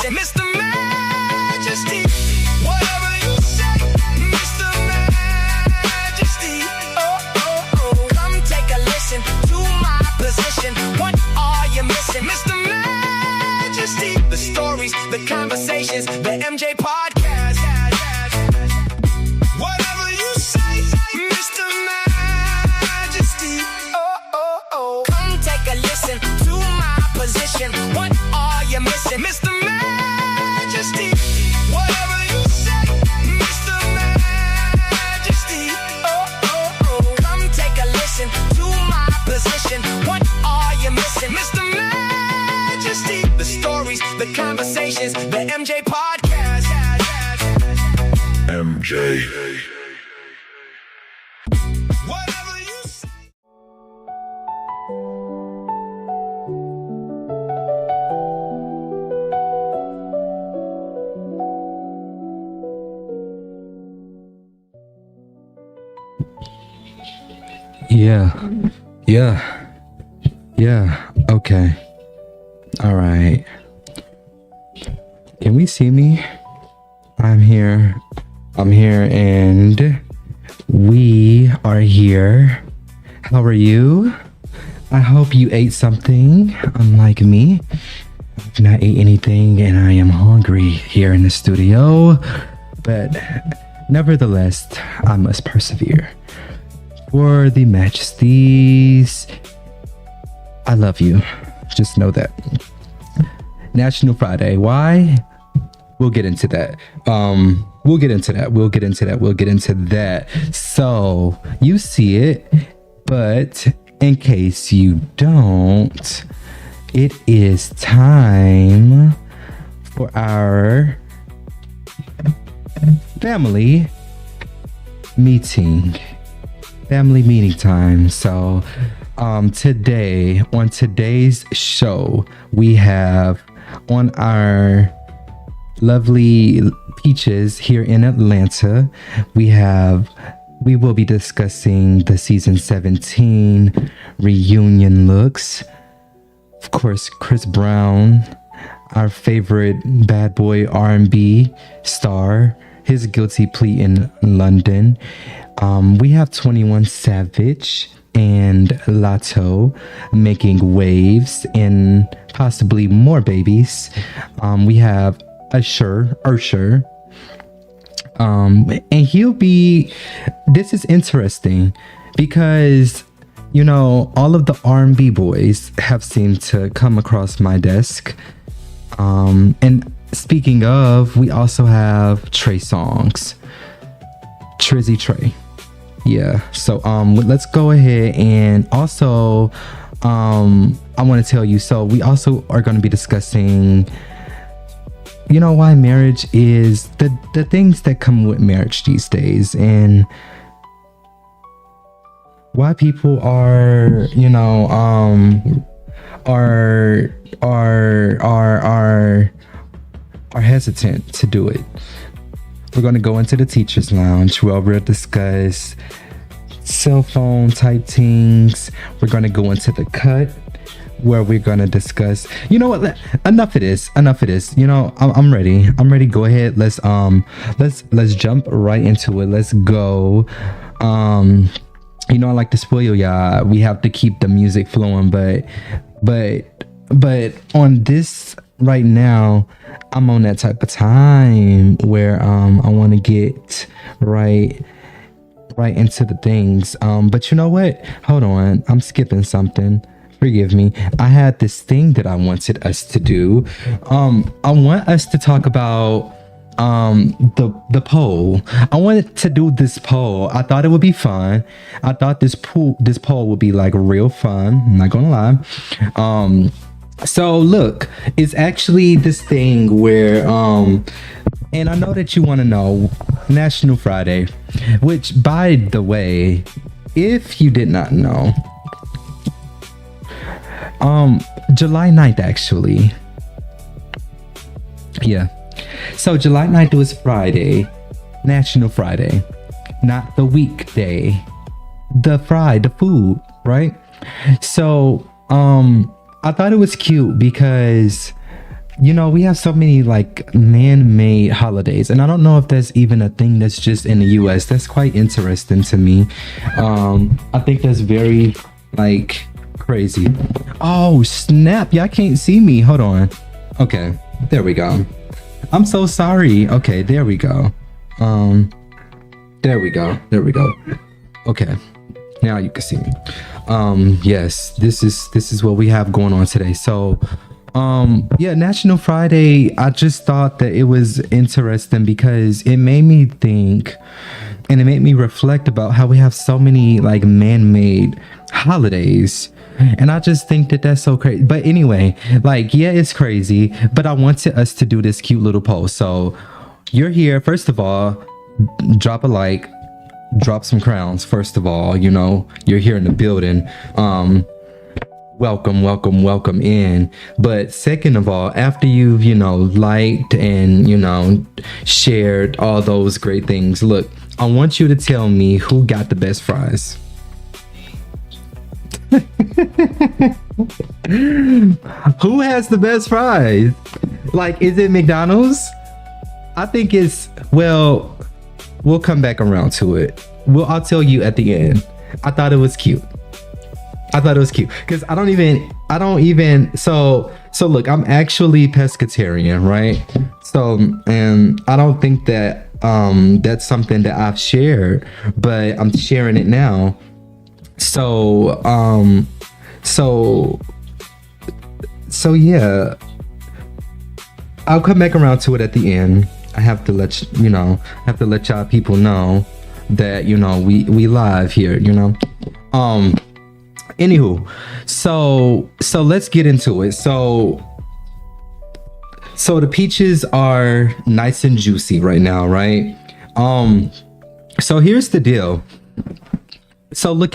missing. Mr. Majesty, whatever you say, Mr. Majesty. Come take a listen to my position. What are you missing, Mr. Majesty? The stories, the conversations, the MJ podcast. Whatever you say, Mr. Majesty. Come take a listen to my position. What are you missing, Mr. Majesty? Whatever you say, Mr. Majesty. Come take a listen to my position. What are you missing, Mr. Majesty? The stories, the conversations, the MJ podcast. MJ. Whatever you say. Yeah. Okay. All right. Can we see me? I'm here, and we are here. How are you? I hope you ate something, unlike me. I've not ate anything, and I am hungry here in the studio. But nevertheless, I must persevere. For the Majesties, I love you. Just know that. National Friday. Why? We'll get into that. We'll get into that. So you see it, but in case you don't, it is time for our family meeting time. So today, on today's show, we have on our lovely Peaches here in Atlanta, we will be discussing the season 17 reunion looks. Of course, Chris Brown, our favorite bad boy R&B star, his guilty plea in London. We have 21 Savage and Lotto making waves and possibly more babies. We have Usher, and this is interesting because, you know, all of the R&B boys have seemed to come across my desk. And speaking of, we also have Trey Songz, Trizzy Trey. Yeah, so let's go ahead, and also I want to tell you, so we also are going to be discussing, you know, why marriage is the things that come with marriage these days, and why people are, you know, are hesitant to do it. We're going to go into the teacher's lounge where we'll discuss cell phone type things. We're going to go into the cut where we're going to discuss, you know what, enough of this. You know, I'm ready. Go ahead. Let's jump right into it. Let's go. You know, I like to spoil y'all. We have to keep the music flowing, but on this right now, I'm on that type of time where I want to get right into the things. But you know what? Hold on. I'm skipping something. Forgive me. I had this thing that I wanted us to do. I want us to talk about the poll. I wanted to do this poll. I thought it would be fun. I thought this poll would be like real fun. I'm not gonna lie. So look, it's actually this thing where and I know that you want to know, National Friday, which, by the way, if you did not know, July 9th actually. Yeah. So July 9th was Friday, National Friday, not the weekday, the food, right? So I thought it was cute because we have so many like man-made holidays, and I don't know if that's even a thing that's just in the US. That's quite interesting to me. I think that's very like crazy. Oh snap, y'all can't see me. Hold on. Okay, there we go. I'm so sorry. Okay, there we go. There we go. Okay, now you can see me. Yes, this is what we have going on today. So yeah, National Friday, I just thought that it was interesting because it made me think and it made me reflect about how we have so many like man-made holidays. And I just think that that's so crazy. But anyway, like, yeah, it's crazy, but I wanted us to do this cute little post. So you're here. First of all, drop a like, drop some crowns. First of all, you're here in the building. Welcome in. But second of all, after you've liked and shared all those great things, look, I want you to tell me who got the best fries. Who has the best fries? Like, is it McDonald's? I think it's, well, we'll come back around to it. I'll tell you at the end. I thought it was cute because I don't even so look, I'm actually pescatarian, right? So, and I don't think that that's something that I've shared, but I'm sharing it now. So yeah, I'll come back around to it at the end. I have to let y'all people know that we live here, Anywho, so let's get into it. So the peaches are nice and juicy right now, right? So here's the deal. So look,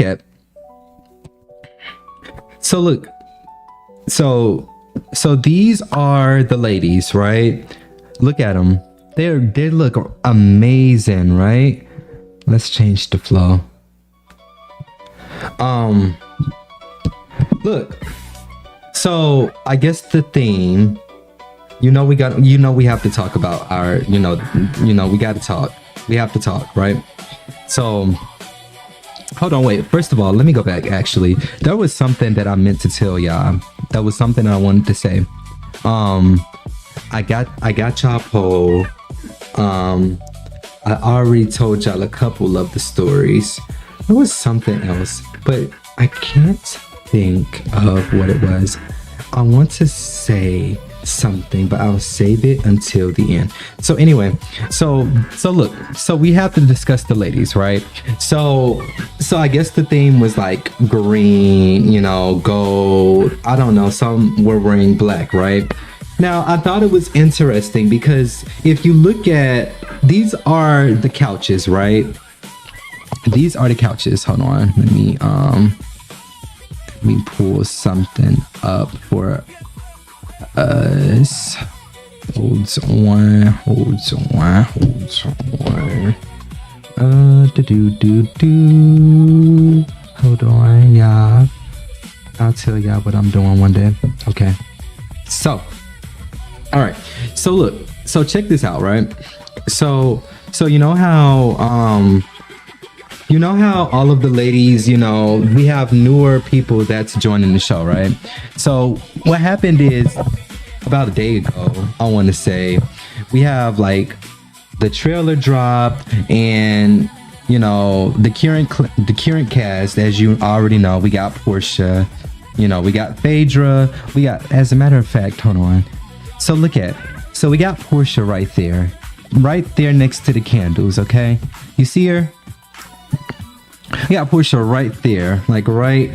these are the ladies, right? Look at them. They look amazing, right? Let's change the flow. Look, so I guess the theme, we have to talk about our, we have to talk, right? So hold on, wait, first of all, let me go back. Actually, there was something that I meant to tell y'all. That was something I wanted to say. I got y'all poll. I already told y'all a couple of the stories. There was something else, but I can't think of what it was. I want to say something, but I'll save it until the end. So anyway, so look, so we have to discuss the ladies, right? So I guess the theme was like green, gold. I don't know. Some were wearing black, right? Now, I thought it was interesting because if you look at, these are the couches, right? These are the couches. Hold on. Let me pull something up for us. Hold on. Hold on, y'all. I'll tell y'all what I'm doing one day. Okay. So, all right. So look. So check this out, right? So you know how all of the ladies, we have newer people that's joining the show, right? So what happened is about a day ago, I want to say, we have like the trailer dropped, and the current cast, as you already know, we got Portia, we got Phaedra, we got, as a matter of fact, hold on. So we got Portia right there next to the candles, okay? You see her? We got Portia right there, like right.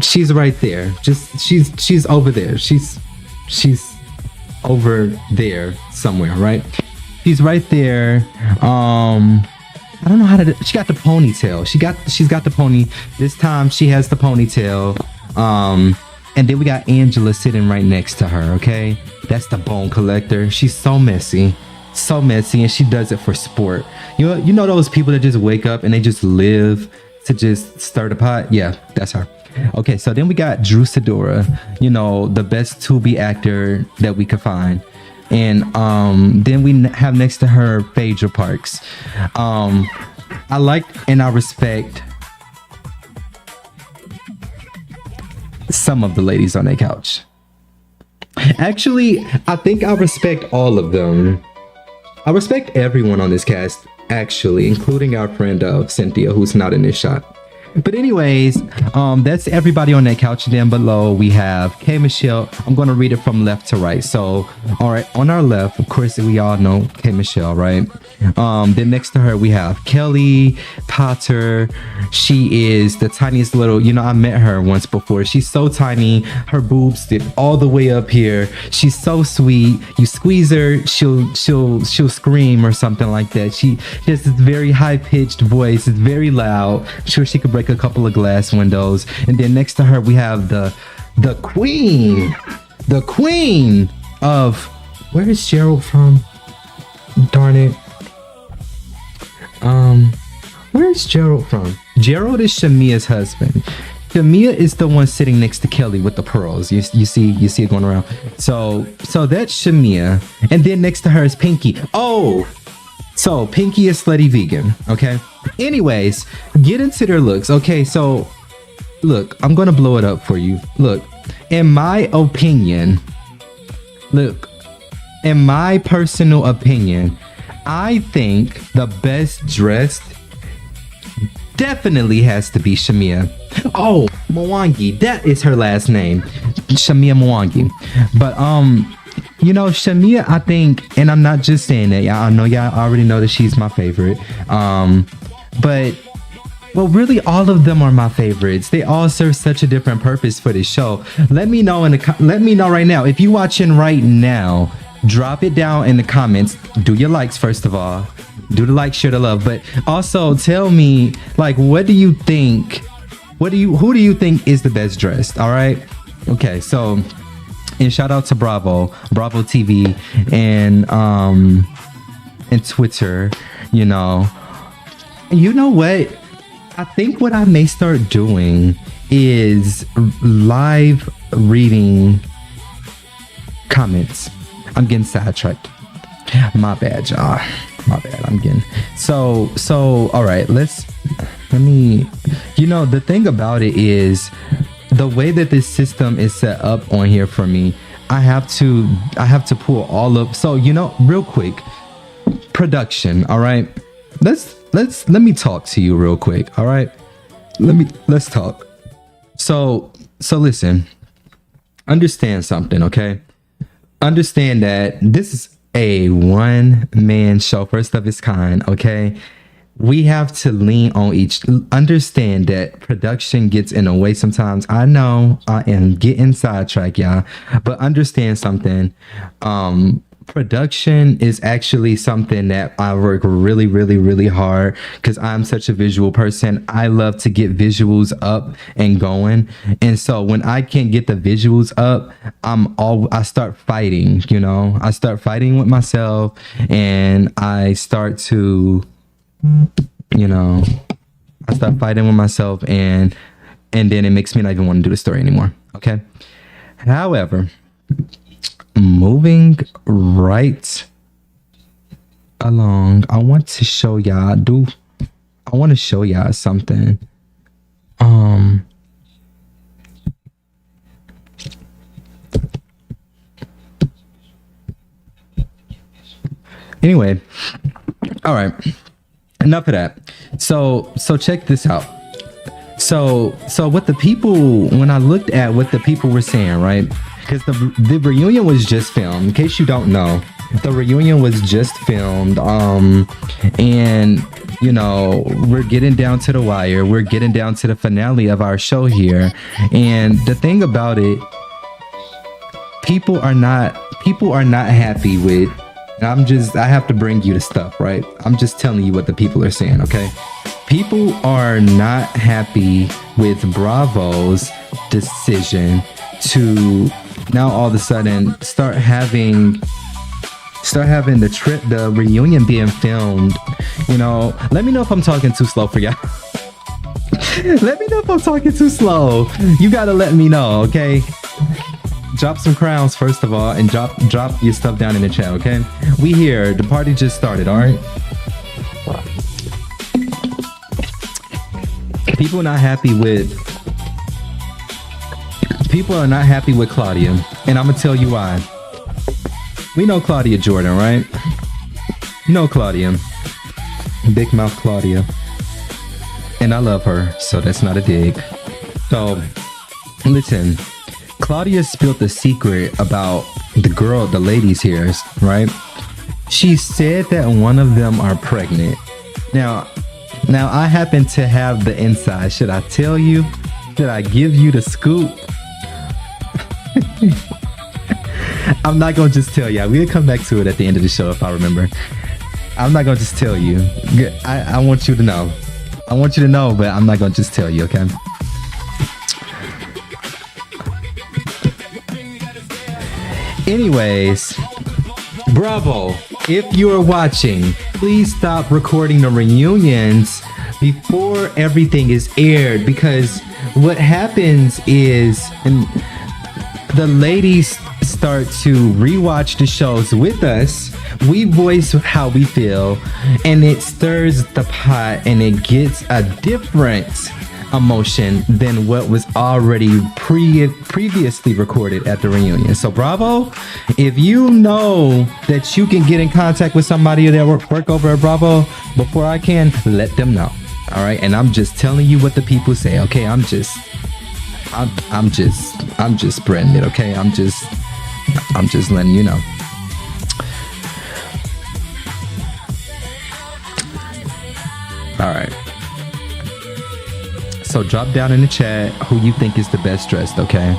She's right there. She's over there. She's over there somewhere, right? She's right there. I don't know how to. She got the ponytail. She's got the pony. This time she has the ponytail. And then we got Angela sitting right next to her. Okay, that's the bone collector. She's so messy, and she does it for sport. You know those people that just wake up and they just live to just stir the pot. Yeah, that's her. Okay, so then we got Drew Sidora, you know, the best Tubi actor that we could find. And then we have next to her Phaedra Parks. I like and I respect some of the ladies on that couch. Actually, I think I respect all of them. I respect everyone on this cast, actually, including our friend Cynthia, who's not in this shot. But anyways, that's everybody on that couch. Down below we have K Michelle. I'm gonna read it from left to right. So all right, on our left, of course, we all know K Michelle, right? Then next to her we have Kelly Potter. She is the tiniest little, you know, I met her once before. She's so tiny, her boobs sit all the way up here. She's so sweet. You squeeze her, she'll scream or something like that. She has this very high-pitched voice. It's very loud. I'm sure she could break a couple of glass windows. And then next to her we have the queen of, where is Gerald from? Darn it. Where's Gerald from? Gerald is Shamia's husband. Shamia is the one sitting next to Kelly with the pearls. You see it going around. So that's Shamia. And then next to her is Pinky. Oh, so Pinky is slutty vegan. Okay. Anyways, get into their looks. Okay, so look, I'm gonna blow it up for you. Look, in my personal opinion, I think the best dressed definitely has to be Shamia. Oh, Mwangi, that is her last name, Shamia Mwangi. But you know, Shamia, I think, and I'm not just saying that, y'all, I know y'all already know that she's my favorite. But well, really, all of them are my favorites. They all serve such a different purpose for this show. Let me know right now. If you're watching right now, drop it down in the comments. Do your likes first of all. Do the like, share the love, but also tell me, like, what do you think? Who do you think is the best dressed? All right. Okay. So, and shout out to Bravo TV and Twitter. You know what? I think what I may start doing is live reading comments. I'm getting sidetracked. My bad, y'all. My bad. I'm getting so all right, let me, you know, the thing about it is the way that this system is set up on here for me, I have to pull all of, so, you know, real quick, production. All right, let me talk to you real quick. All right, let's talk. So listen, understand something, okay? Understand that this is a one-man show, first of its kind, okay? We have to lean on understand that production gets in the way sometimes. I know I am getting sidetracked, y'all, but understand something. Production is actually something that I work really, really, really hard, because I'm such a visual person. I love to get visuals up and going. And so when I can't get the visuals up, I start fighting, you know, I start fighting with myself, and I start to, you know, I start fighting with myself, and then it makes me not even want to do the story anymore. Okay. However, moving right along, I want to show y'all something. Anyway, all right, enough of that. So check this out. So what the people, when I looked at what the people were saying, right? Because the reunion was just filmed. In case you don't know, the reunion was just filmed. And you know, we're getting down to the wire. We're getting down to the finale of our show here. And the thing about it, people are not happy with. I have to bring you the stuff, right? I'm just telling you what the people are saying, okay? People are not happy with Bravo's decision to now all of a sudden start having the reunion being filmed. You know, let me know if I'm talking too slow for y'all. Let me know if I'm talking too slow. You gotta let me know, okay? Drop some crowns first of all, and drop your stuff down in the chat, okay? We here. The party just started, all right? People are not happy with Claudia, and I'm gonna tell you why. We know Claudia Jordan, right? You know Claudia, big mouth Claudia, and I love her, so that's not a dig. So listen, Claudia spilled the secret about the ladies here, right? She said that one of them are pregnant. Now I happen to have the inside. Should I tell you? Should I give you the scoop? I'm not gonna just tell you. We'll come back to it at the end of the show if I remember. I'm not gonna just tell you. I want you to know. I want you to know, but I'm not gonna just tell you, okay? Anyways, bravo. If you are watching, please stop recording the reunions before everything is aired, because what happens is the ladies start to rewatch the shows with us. We voice how we feel, and it stirs the pot, and it gets a different emotion than what was already previously recorded at the reunion. So Bravo, if you know that you can get in contact with somebody that work over at Bravo before I can, let them know. All right, and I'm just telling you what the people say. Okay, I'm just spreading it. Okay, I'm just letting you know. All right. So drop down in the chat who you think is the best dressed, okay?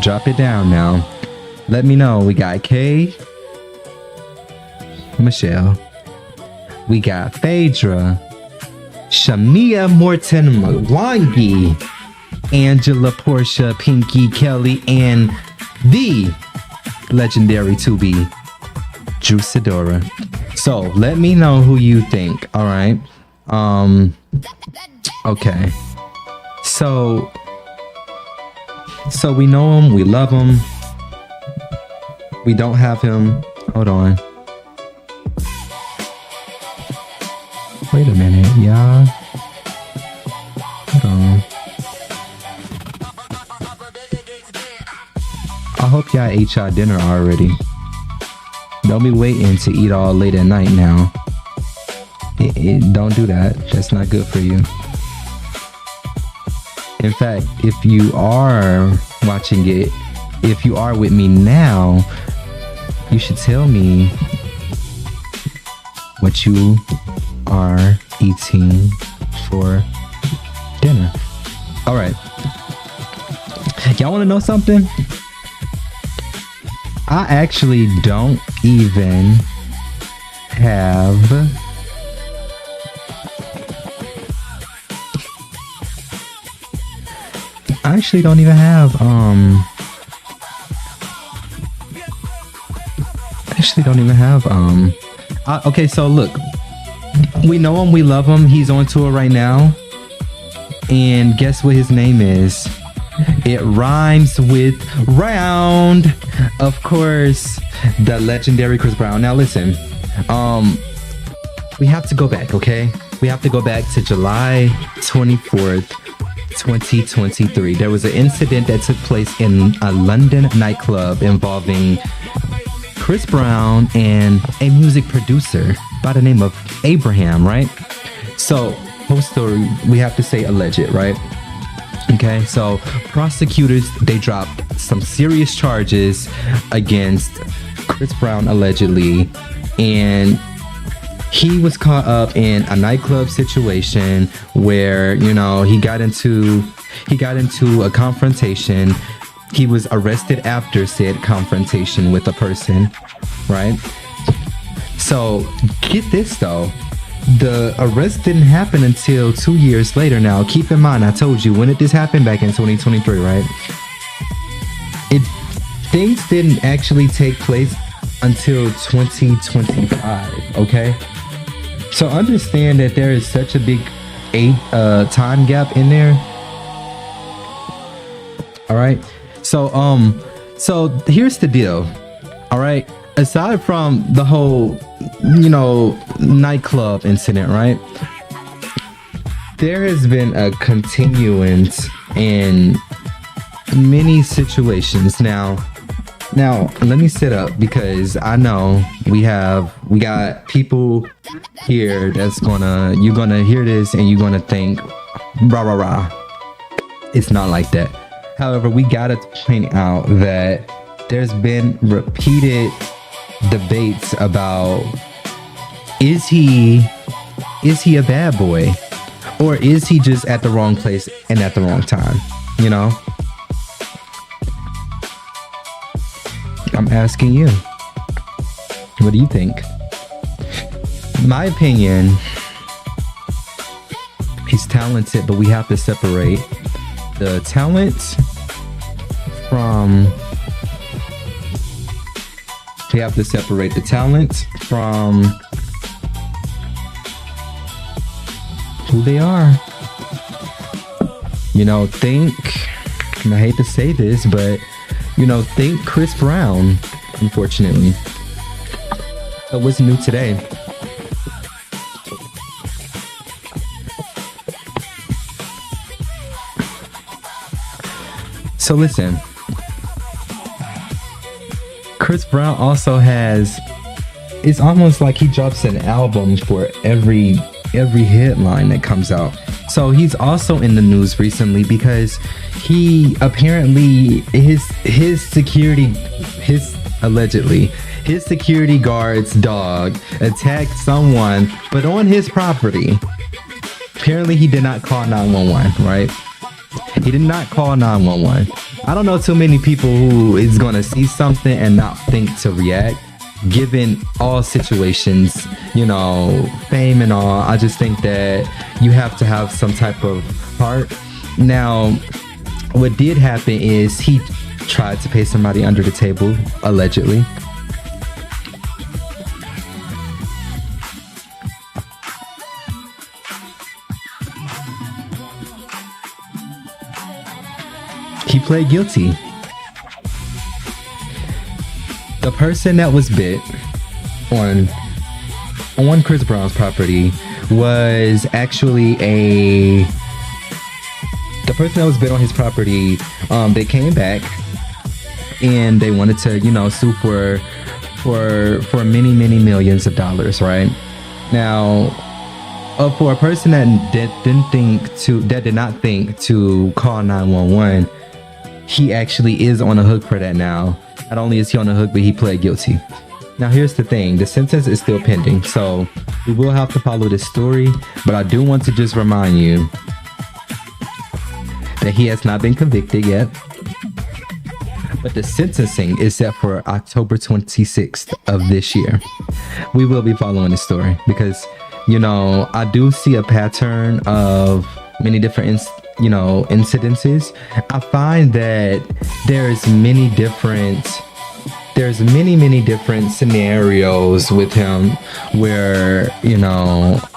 Drop it down now. Let me know. We got Kay, Michelle. We got Phaedra, Shamia Morton Mwangi, Angela, Portia, Pinky, Kelly, and the legendary 2B, Drew Sidora. So let me know who you think. All right. Okay. So we know him, we love him. We don't have him. Hold on. Wait a minute, y'all. Hold on. I hope y'all ate y'all dinner already. Don't be waiting to eat all late at night now. Don't do that. That's not good for you. In fact, if you are watching it, if you are with me now, you should tell me what you are eating for dinner. All right. Y'all want to know something? I actually don't even have okay, so look, we know him, we love him. He's on tour right now, and guess what his name is? It rhymes with round. Of course, the legendary Chris Brown. Now listen, we have to go back, okay? We have to go back to July 24th, 2023. There was an incident that took place in a London nightclub involving Chris Brown and a music producer by the name of Abraham, right? So, whole story, we have to say alleged, right? Okay, so prosecutors, they dropped some serious charges against Chris Brown allegedly, and he was caught up in a nightclub situation where, you know, he got into a confrontation. He was arrested after said confrontation with a person, right? So get this though, the arrest didn't happen until 2 years later. Now keep in mind, I told you, when did this happen? Back in 2023, right? Things didn't actually take place until 2025, okay? So understand that there is such a big time gap in there. All right. So here's the deal. All right. Aside from the whole, nightclub incident, right? There has been a continuance in many situations. Now let me sit up, because I know we got people here you're gonna hear this and you're gonna think rah rah rah. It's not like that. However, we gotta point out that there's been repeated debates about, is he a bad boy, or is he just at the wrong place and at the wrong time? I'm asking you, what do you think? My opinion, he's talented, but we have to separate the talent from who they are. And I hate to say this, but think Chris Brown, unfortunately. So what's new today? So listen, Chris Brown also it's almost like he drops an album for every headline that comes out. So he's also in the news recently because he apparently his security guard's dog attacked someone, but on his property. Apparently he did not call 911, right? He did not call 911. I don't know too many people who is going to see something and not think to react, given all situations, fame and all. I just think that you have to have some type of heart. Now, what did happen is he tried to pay somebody under the table, allegedly. He pled guilty. The person that was bit on Chris Brown's property was actually the person that was bit on his property. They came back and they wanted to, sue for many millions of dollars, right? Now, for a person that did not think to call 911, he actually is on the hook for that now. Not only is he on the hook, but he pled guilty. Now, here's the thing. The sentence is still pending, so we will have to follow this story. But I do want to just remind you that he has not been convicted yet. But the sentencing is set for October 26th of this year. We will be following this story because, I do see a pattern of many different incidences. I find that there's many different scenarios with him where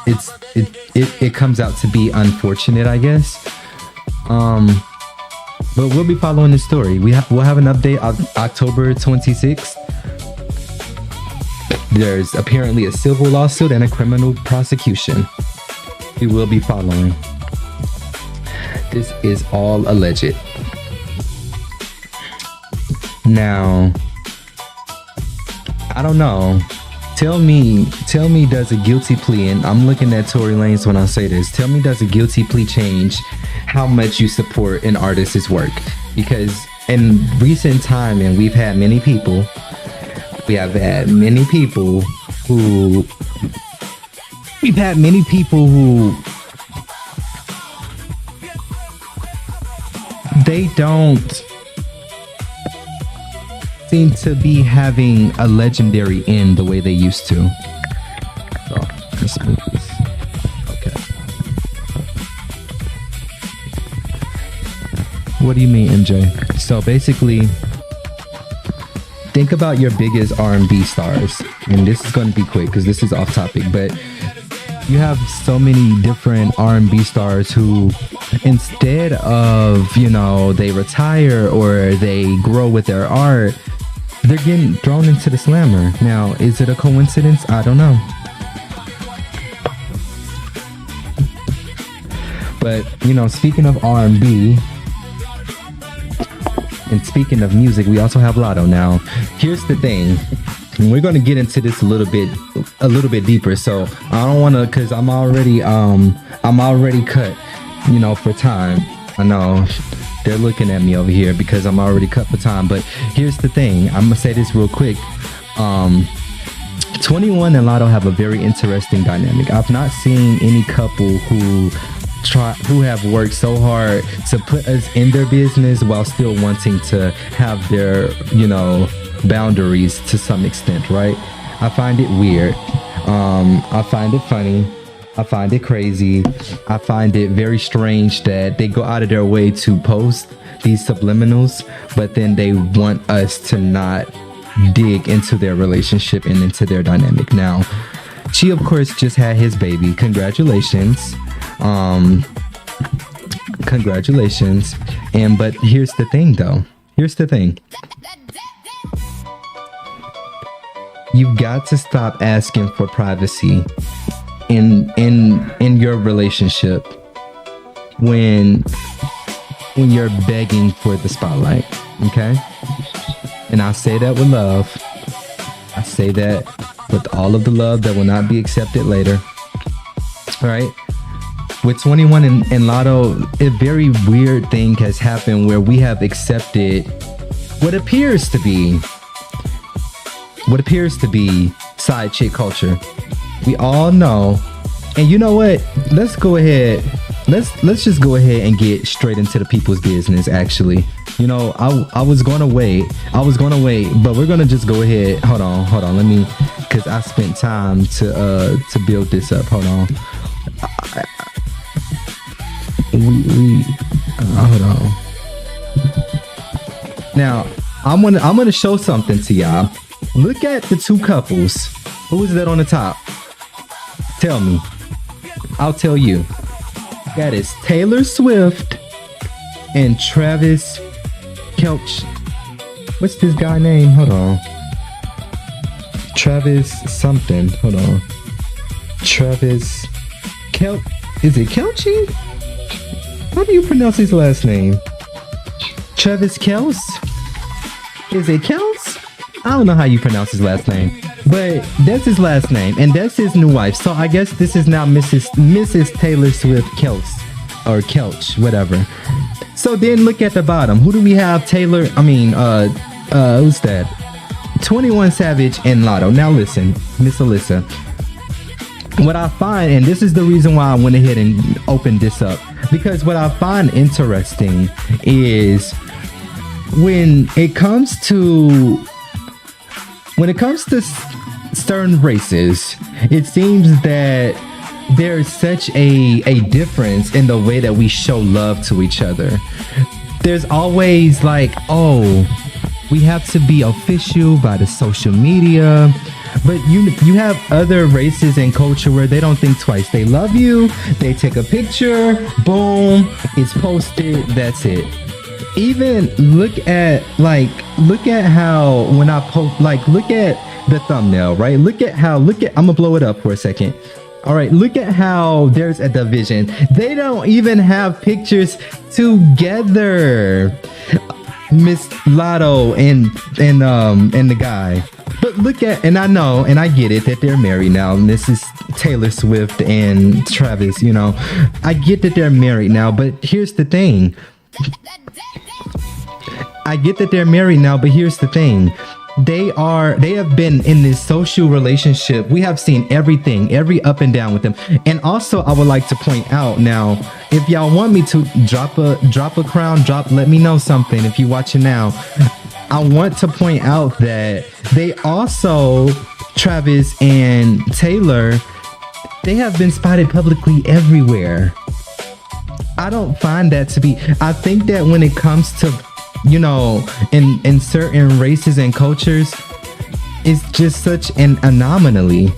it comes out to be unfortunate, I guess. But we'll be following this story. We'll have an update on October 26th. There's apparently a civil lawsuit and a criminal prosecution. We will be following. This is all alleged. Now, I don't know. Tell me, does a guilty plea, and I'm looking at Tory Lanez when I say this, tell me, does a guilty plea change how much you support an artist's work? Because in recent time, and we have had many people who they don't seem to be having a legendary end the way they used to. So let's move this. Okay. What do you mean, MJ? So basically, think about your biggest R&B stars, and this is going to be quick because this is off topic, but You have so many different R&B stars who, instead of, you know, they retire or they grow with their art, they're getting thrown into the slammer. Now, is it a coincidence? I don't know. But, you know, speaking of R&B and speaking of music, we also have Lotto. Now, here's the thing. And we're going to get into this a little bit deeper. So I don't want to, because I'm already cut, you know, for time. I know they're looking at me over here because I'm already cut for time. But here's the thing. I'm going to say this real quick. 21 and Lotto have a very interesting dynamic. I've not seen any couple who have worked so hard to put us in their business while still wanting to have their, you know, boundaries to some extent, right? I find it weird. I find it funny. I find it crazy. I find it very strange that they go out of their way to post these subliminals, but then they want us to not dig into their relationship and into their dynamic. Now, she of course just had his baby. Congratulations. Congratulations. But here's the thing though. Here's the thing. You've got to stop asking for privacy in your relationship when you're begging for the spotlight, okay? And I say that with love. I say that with all of the love that will not be accepted later. All right? With 21 and Lotto, a very weird thing has happened where we have accepted what appears to be side chick culture. We all know. And you know what? Let's go ahead. Let's just go ahead and get straight into the people's business, actually. You know, I was gonna wait, but we're gonna just go ahead. Hold on. Let me, because I spent time to build this up. Hold on. Hold on. Now, I'm gonna show something to y'all. Look at the two couples. Who is that on the top? Tell me. I'll tell you. That is Taylor Swift and Travis Kelch. What's this guy name? Hold on. Travis something. Hold on. Travis Kelch. Is it Kelchi? How do you pronounce his last name? Travis Kels? Is it Kels? I don't know how you pronounce his last name, but that's his last name, and that's his new wife. So I guess this is now Mrs. Taylor Swift Kels, or Kelch, whatever. So then look at the bottom. Who do we have? Who's that? 21 Savage and Lotto. Now listen, Miss Alyssa. What I find, and this is the reason why I went ahead and opened this up, because what I find interesting is when it comes to certain races, it seems that there's such a difference in the way that we show love to each other. There's always like, oh, we have to be official by the social media. But you have other races and culture where they don't think twice. They love you, they take a picture, boom, it's posted, that's it. Even look at how when I post, like, look at the thumbnail, right? I'm gonna blow it up for a second. All right, look at how there's a division. They don't even have pictures together. Miss Lotto and the guy. But look at, and I know, and I get it that they're married now. This is Taylor Swift and Travis, you know. I get that they're married now, but here's the thing. They have been in this social relationship. We have seen everything, every up and down with them. And also, I would like to point out now, if y'all want me to drop a crown, let me know something. If you're watching now, I want to point out that they also, Travis and Taylor, they have been spotted publicly everywhere. I don't find that to be, I think that when it comes to, you know, in certain races and cultures, it's just such an anomaly.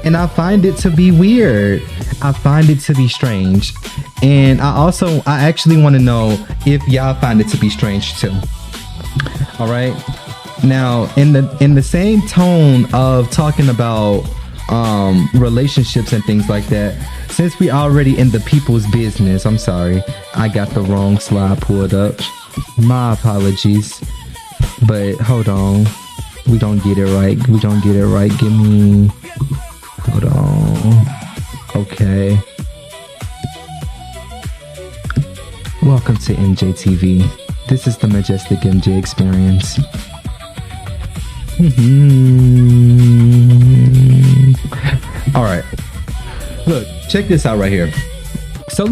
And I find it to be weird. I find it to be strange. And I actually want to know if y'all find it to be strange too. All right. Now, in the same tone of talking about relationships and things like that, since we already in the people's business, I'm sorry, I got the wrong slide pulled up. My apologies. But hold on. We don't get it right. Give me... Hold on. Okay. Welcome to MJTV. This is the Majestic MJ experience. All right. Look, check this out right here. So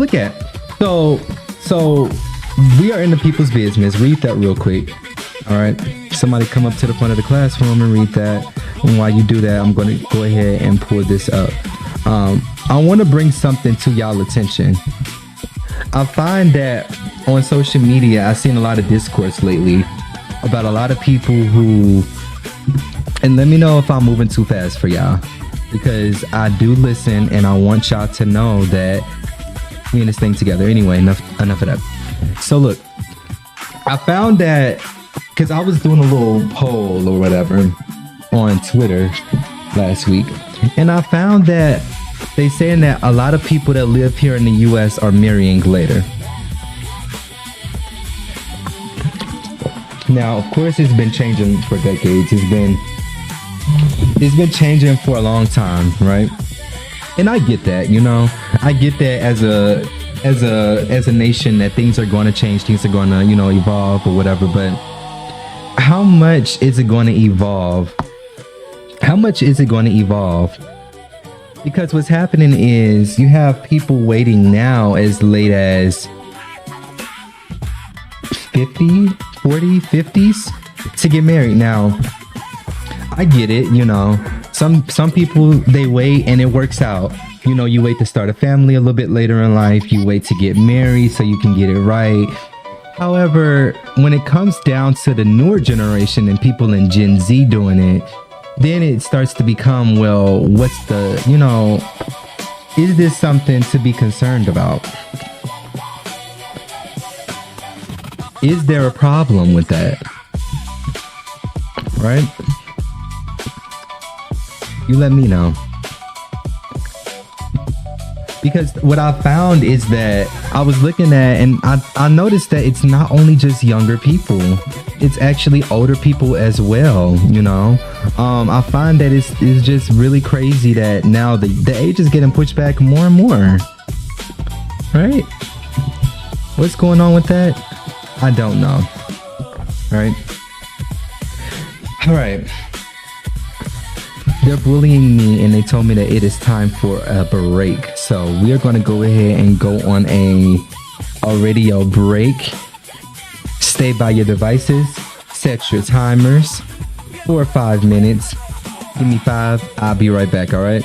we are in the people's business. Read that real quick. All right. Somebody come up to the front of the classroom and read that. And while you do that, I'm going to go ahead and pull this up. I want to bring something to y'all attention. I find that on social media, I've seen a lot of discourse lately about a lot of people who, and let me know if I'm moving too fast for y'all, because I do listen and I want y'all to know that we in this thing together. Anyway, enough of that. So look, I found that, because I was doing a little poll or whatever on Twitter last week, and I found that they saying that a lot of people that live here in the US are marrying later. Now, of course, it's been changing for decades. It's been changing for a long time, right? And I get that, you know. I get that as a nation that things are going to change, things are going to, you know, evolve or whatever, but how much is it going to evolve? How much is it going to evolve? Because what's happening is you have people waiting now as late as 50, 40, 50s to get married. Now, I get it, you know. Some people, they wait and it works out. You know, you wait to start a family a little bit later in life. You wait to get married so you can get it right. However, when it comes down to the newer generation and people in Gen Z doing it, then it starts to become, well, what's the, you know, is this something to be concerned about? Is there a problem with that? Right? You let me know. Because what I found is that I was looking at, and I noticed that it's not only just younger people, it's actually older people as well, you know. I find that it's just really crazy that now the age is getting pushed back more and more. Right? What's going on with that? I don't know. Right? All right. They're bullying me and they told me that it is time for a break. So we are going to go ahead and go on a radio break. Stay by your devices. Set your timers. 4 or 5 minutes. Give me 5. I'll be right back, all right?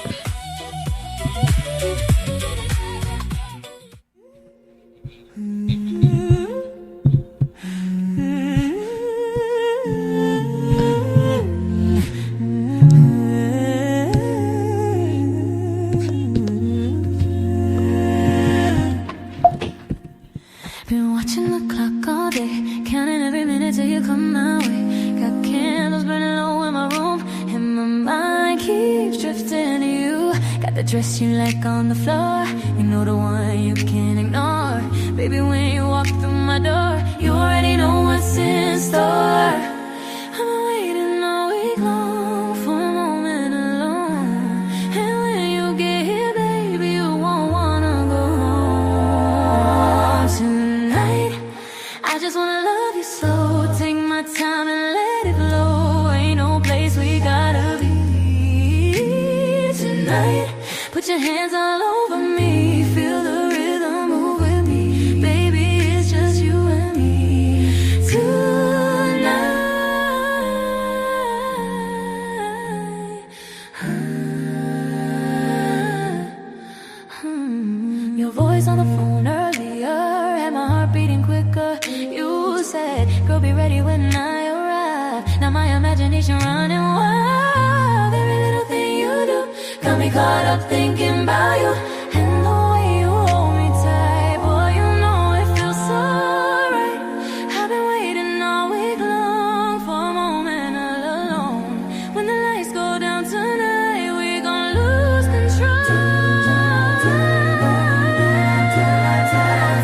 Dress you like on the floor, you know the one you can't ignore. Baby, when you walk through my door, you already know what's in store. I've been waiting all week long for a moment alone. And when you get here, baby, you won't wanna go home. Tonight, I just wanna love you slow. Take my time and let it flow. Ain't no place we gotta be tonight. Put your hands all over me, feel the rhythm move with me. Baby, it's just you and me tonight. Your voice on the phone earlier had my heart beating quicker. You said, girl, be ready when I arrive. Now my imagination running wild. Every little thing you do got me caught up thinking about you and the way you hold me tight. Boy, you know it feels so right. I've been waiting all week long for a moment all alone. When the lights go down tonight, we're gonna lose control.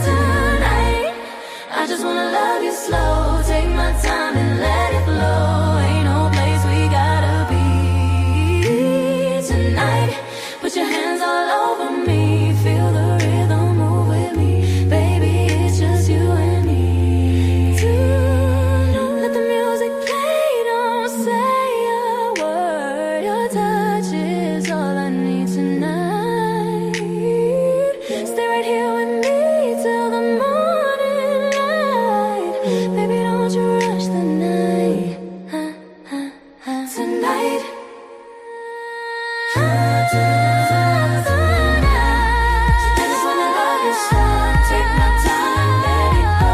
Tonight, I just wanna love you slow. Take my time and let it flow. Ain't no place we gotta be tonight. Put your hands all over me. Feel the rhythm move with me. Baby, it's just you and me. Tonight, let the music play. Don't say a word. Your touch is all I need tonight. Stay right here with me till the morning light. Baby, don't you rush the night. Tonight. I just wanna love you slow. Take my time, let it go.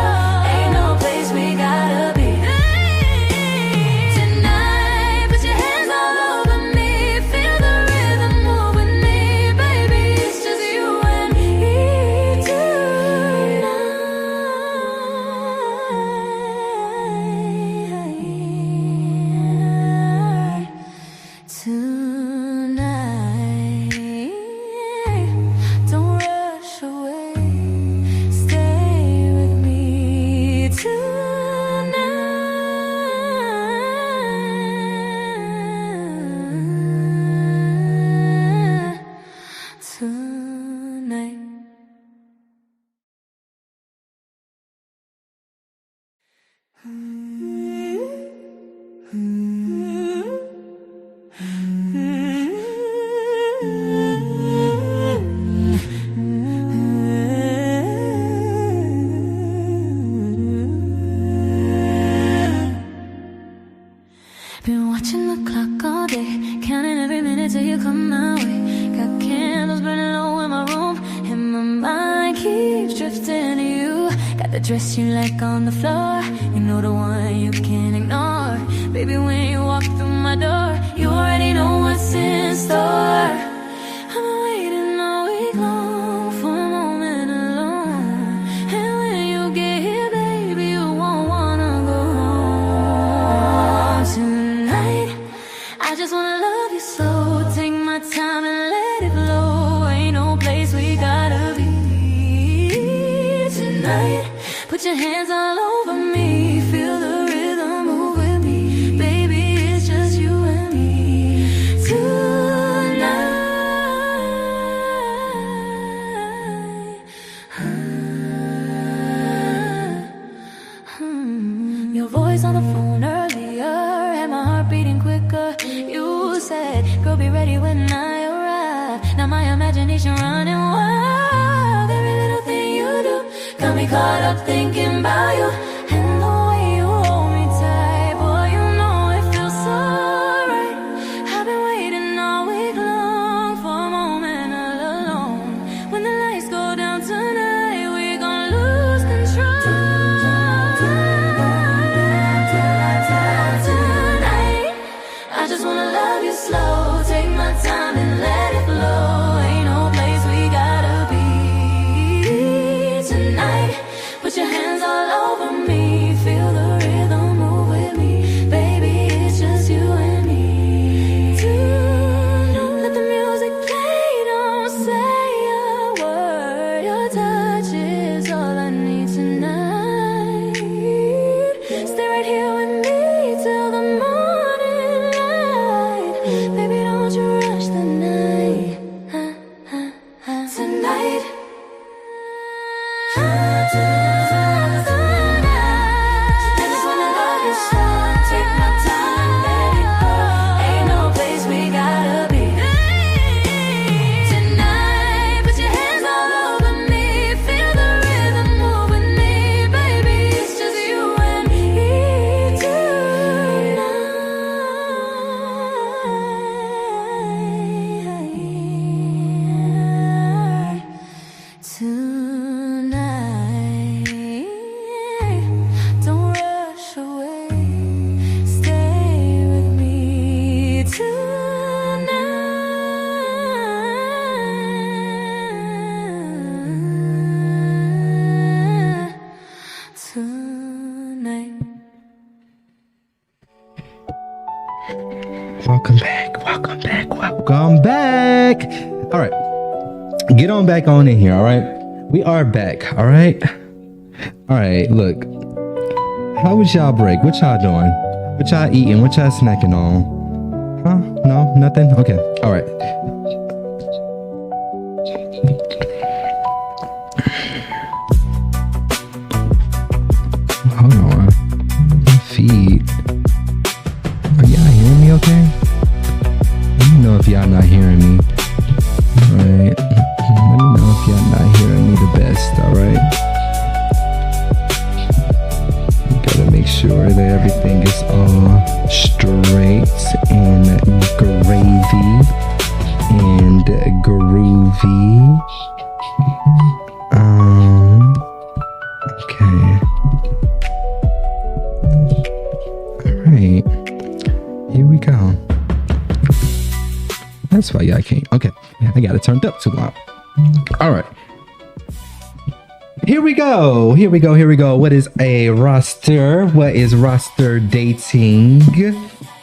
Ain't no place we gotta be tonight. Put your hands all over me. Feel the rhythm move with me. Baby, it's just you and me tonight. Don't rush away. Stay with me tonight. Tonight. Been watching the clock all day, counting every minute till you come my way. Got candles burning low in my room, and my mind keeps drifting to you. Got the dress you like on the floor, you know the one you can't ignore. Baby, when you walk through my door, you already know what's in store. I'm waiting all week long for a moment alone, and when you get here, baby, you won't wanna go home tonight. I just wanna love you slow. Take my time and let it flow. Ain't no place we gotta be tonight. Put your hands all over me. Feel the rhythm move with me. Baby, it's just you and me tonight. Your voice on the phone earlier had my heart beating quicker. You said, girl, be ready when I arrive. Now my imagination running wild. Every little thing you do got me caught up thinking about you and the way you hold me tight. Boy, you know it feels so right. I've been waiting all week long for a moment all alone. When the lights go down tonight, we're gonna lose control. Tonight, I just wanna love you slow. Take my time and let it flow. Ain't no place we gotta be tonight. Put your hands all over me. Welcome back. Welcome back. Welcome back. All right. Get on back on in here. All right. We are back. All right. All right. Look. How was y'all break? What y'all doing? What y'all eating? What y'all snacking on? Huh? No? Nothing? Okay. All right. Hold on. Feed. Are y'all hearing me okay? Let me know if y'all not hearing me. Alright. Let me know if y'all not hearing me the best, alright? Gotta make sure that everything is all straight and gravy and groovy. Okay. Alright. Here we go. That's why y'all can't. Okay. I got it turned up too loud. All right. Here we go. What is a roster? What is roster dating?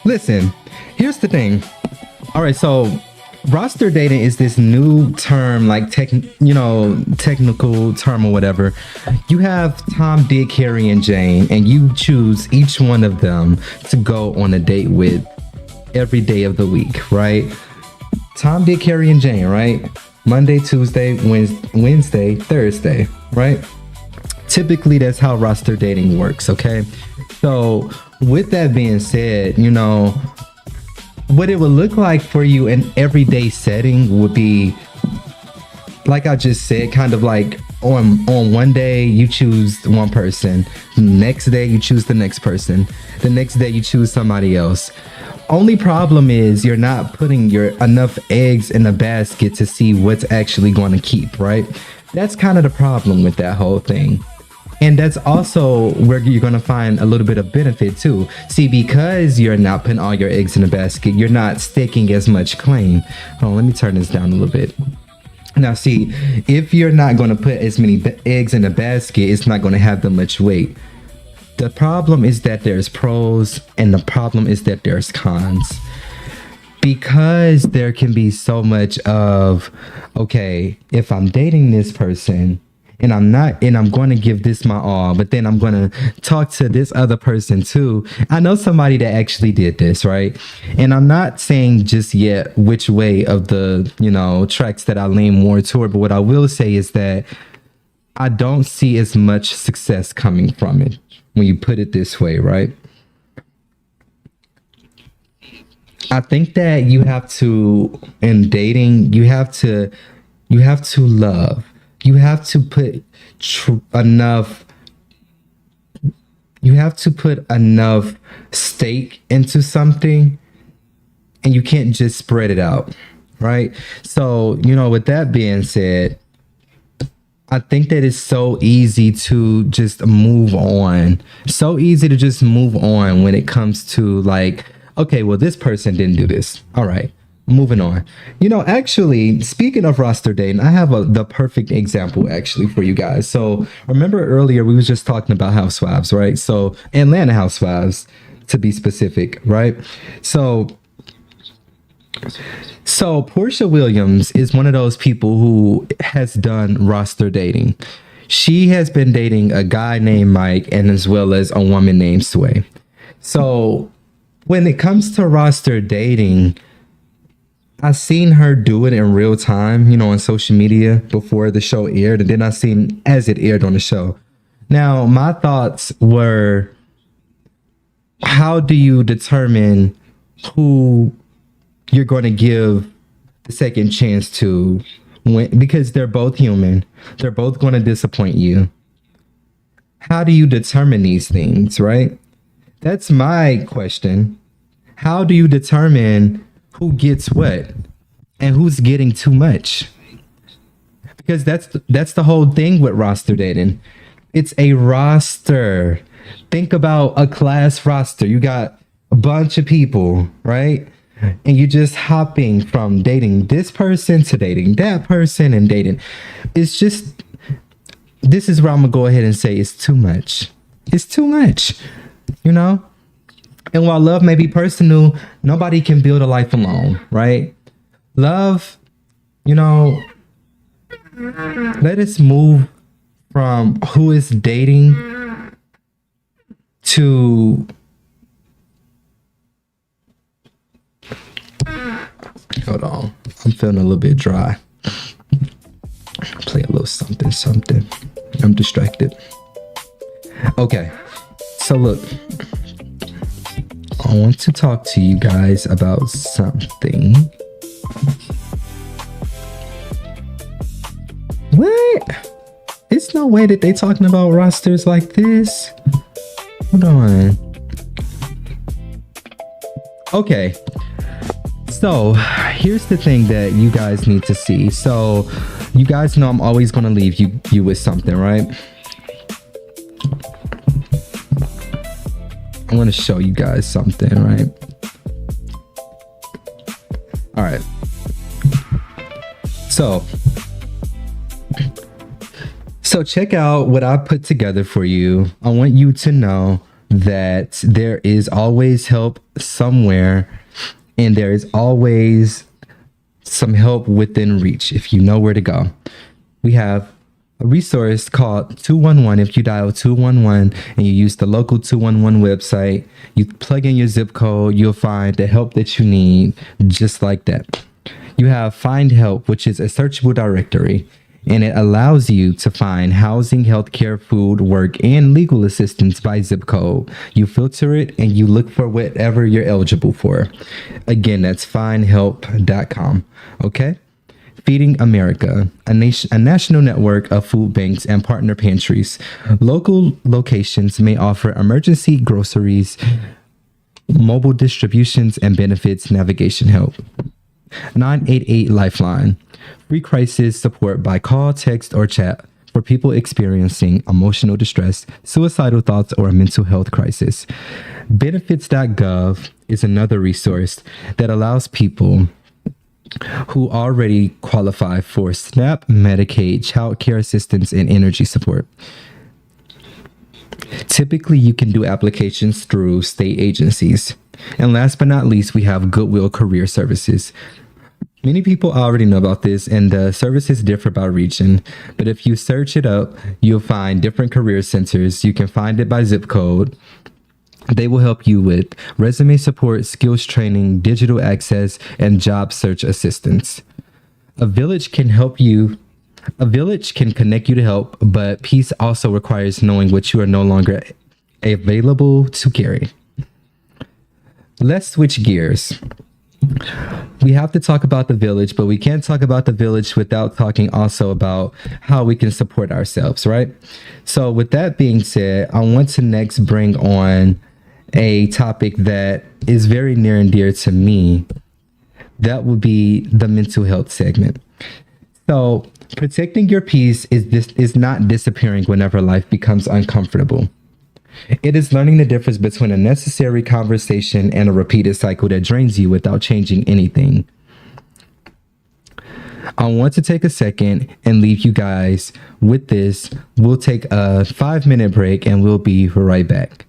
Listen, here's the thing. All right. So roster dating is this new term, like technical term or whatever. You have Tom, Dick, Harry, and Jane, and you choose each one of them to go on a date with every day of the week, right? Tom, Dick, Harry, and Jane, right? Monday, Tuesday, Wednesday, Thursday, right? Typically, that's how roster dating works, okay? So with that being said, what it would look like for you in everyday setting would be, like I just said, kind of like on one day you choose one person, next day you choose the next person, the next day you choose somebody else. Only problem is you're not putting enough eggs in a basket to see what's actually going to keep, right? That's kind of the problem with that whole thing. And that's also where you're going to find a little bit of benefit too. See, because you're not putting all your eggs in a basket, you're not staking as much claim. Hold on, let me turn this down a little bit. Now, see, if you're not going to put as many eggs in a basket, it's not going to have that much weight. The problem is that there's pros and the problem is that there's cons. Because there can be so much of, okay, if I'm dating this person and I'm going to give this my all, but then I'm going to talk to this other person too. I know somebody that actually did this, right? And I'm not saying just yet which way of the, tracks that I lean more toward, but what I will say is that I don't see as much success coming from it when you put it this way, right? I think that you have to, in dating, you have to love. You have to put enough stake into something, and you can't just spread it out, right? So, with that being said, I think that it's so easy to just move on. So easy to just move on when it comes to like, okay, well, this person didn't do this. All right, moving on. Actually, speaking of roster dating, I have the perfect example actually for you guys. So remember earlier, we was just talking about housewives, right? So Atlanta housewives, to be specific, right? So Portia Williams is one of those people who has done roster dating. She has been dating a guy named Mike and as well as a woman named Sway. So when it comes to roster dating, I've seen her do it in real time, on social media before the show aired, and then I seen as it aired on the show. Now, my thoughts were, how do you determine who you're going to give the second chance to, because they're both human. They're both going to disappoint you. How do you determine these things, right? That's my question. How do you determine who gets what and who's getting too much? Because that's the whole thing with roster dating. It's a roster. Think about a class roster. You got a bunch of people, right? And you're just hopping from dating this person to dating that person and dating. It's just, this is where I'm gonna go ahead and say it's too much. It's too much, And while love may be personal, nobody can build a life alone, right? Love, you know, let us move from who is dating to hold on. I'm feeling a little bit dry. Play a little something. I'm distracted. Okay. So look, I want to talk to you guys about something. What? It's no way that they talking about rosters like this. Hold on. Okay. So here's the thing that you guys need to see. So you guys know I'm always going to leave you with something, right? I'm going to show you guys something, right? All right. So check out what I put together for you. I want you to know that there is always help somewhere, and there is always some help within reach if you know where to go. We have a resource called 211. If you dial 211 and you use the local 211 website, you plug in your zip code, you'll find the help that you need just like that. You have Find Help, which is a searchable directory, and it allows you to find housing, healthcare, food, work, and legal assistance by zip code. You filter it and you look for whatever you're eligible for. Again, that's findhelp.com. Okay? Feeding America, a national network of food banks and partner pantries. Local locations may offer emergency groceries, mobile distributions, and benefits navigation help. 988 Lifeline. Free crisis support by call, text, or chat for people experiencing emotional distress, suicidal thoughts, or a mental health crisis. Benefits.gov is another resource that allows people who already qualify for SNAP, Medicaid, child care assistance, and energy support. Typically, you can do applications through state agencies. And last but not least, we have Goodwill Career Services. Many people already know about this, and the services differ by region. But if you search it up, you'll find different career centers. You can find it by zip code. They will help you with resume support, skills training, digital access, and job search assistance. A village can connect you to help, but peace also requires knowing what you are no longer available to carry. Let's switch gears. We have to talk about the village, but we can't talk about the village without talking also about how we can support ourselves, right? So with that being said, I want to next bring on a topic that is very near and dear to me. That would be the mental health segment. So protecting your peace is not disappearing whenever life becomes uncomfortable. It is learning the difference between a necessary conversation and a repeated cycle that drains you without changing anything. I want to take a second and leave you guys with this. We'll take a 5-minute break and we'll be right back.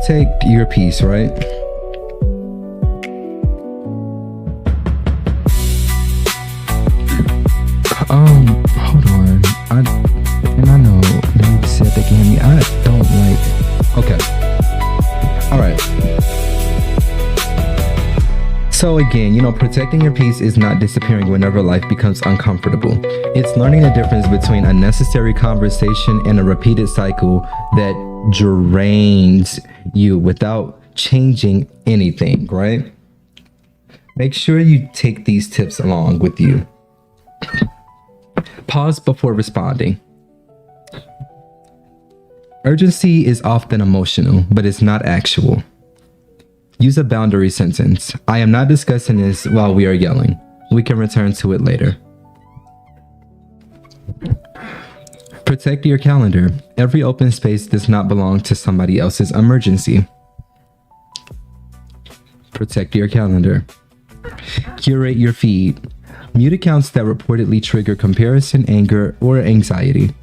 protect your peace, right? Hold on. I know they said they can hear me. I don't like. Okay. All right. So again, protecting your peace is not disappearing whenever life becomes uncomfortable. It's learning the difference between a necessary conversation and a repeated cycle that drains you without changing anything, right? Make sure you take these tips along with you. Pause before responding. Urgency is often emotional, but it's not actual. Use a boundary sentence. I am not discussing this while we are yelling. We can return to it later. Protect your calendar. Every open space does not belong to somebody else's emergency. Protect your calendar. Curate your feed. Mute accounts that reportedly trigger comparison, anger, or anxiety.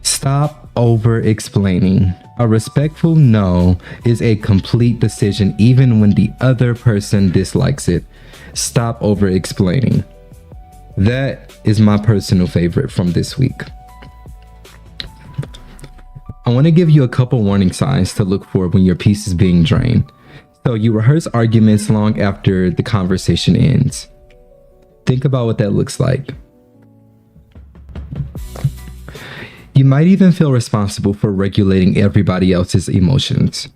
Stop over-explaining. A respectful no is a complete decision even when the other person dislikes it. Stop over-explaining. That is my personal favorite from this week. I want to give you a couple warning signs to look for when your peace is being drained. So you rehearse arguments long after the conversation ends. Think about what that looks like. You might even feel responsible for regulating everybody else's emotions.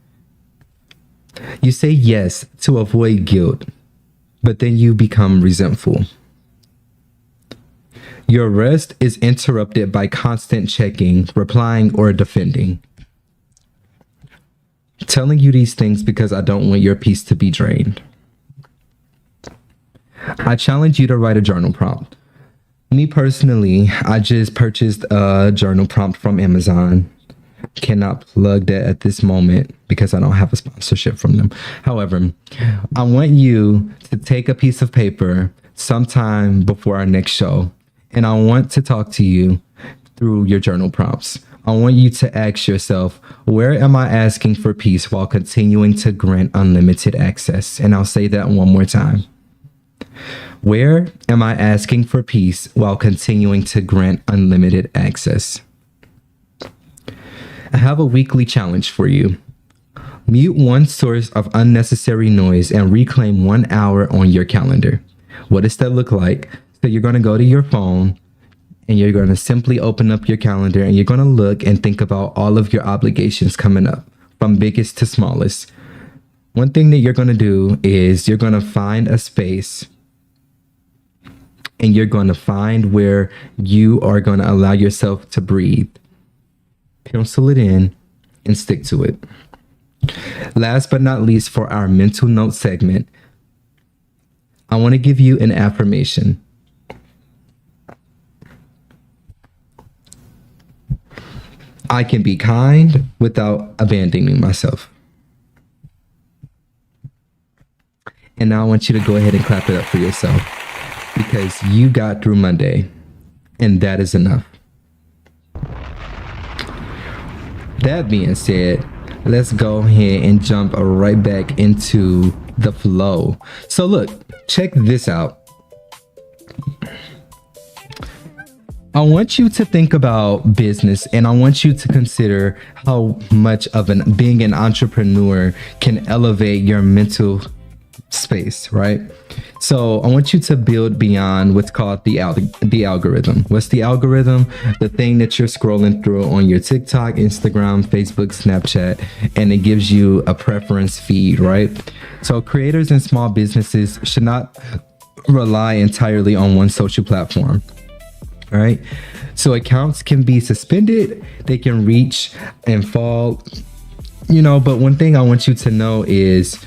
You say yes to avoid guilt, but then you become resentful. Your rest is interrupted by constant checking, replying, or defending. Telling you these things because I don't want your peace to be drained. I challenge you to write a journal prompt. Me personally, I just purchased a journal prompt from Amazon. Cannot plug that at this moment because I don't have a sponsorship from them. However, I want you to take a piece of paper sometime before our next show, and I want to talk to you through your journal prompts. I want you to ask yourself, where am I asking for peace while continuing to grant unlimited access? And I'll say that one more time. Where am I asking for peace while continuing to grant unlimited access? I have a weekly challenge for you. Mute one source of unnecessary noise and reclaim 1 hour on your calendar. What does that look like? So you're going to go to your phone and you're going to simply open up your calendar and you're going to look and think about all of your obligations coming up, from biggest to smallest. One thing that you're going to do is you're going to find a space and you're going to find where you are going to allow yourself to breathe. Pencil it in and stick to it. Last but not least, for our mental note segment, I want to give you an affirmation. I can be kind without abandoning myself. And now I want you to go ahead and clap it up for yourself, because you got through Monday, and that is enough. That being said, let's go ahead and jump right back into the flow. So look, check this out. I want you to think about business, and I want you to consider how much of being an entrepreneur can elevate your mental space, right? So I want you to build beyond what's called the algorithm. What's the algorithm? The thing that you're scrolling through on your TikTok, Instagram, Facebook, Snapchat, and it gives you a preference feed, right? So creators and small businesses should not rely entirely on one social platform. All right. So accounts can be suspended, they can reach and fall, but one thing I want you to know is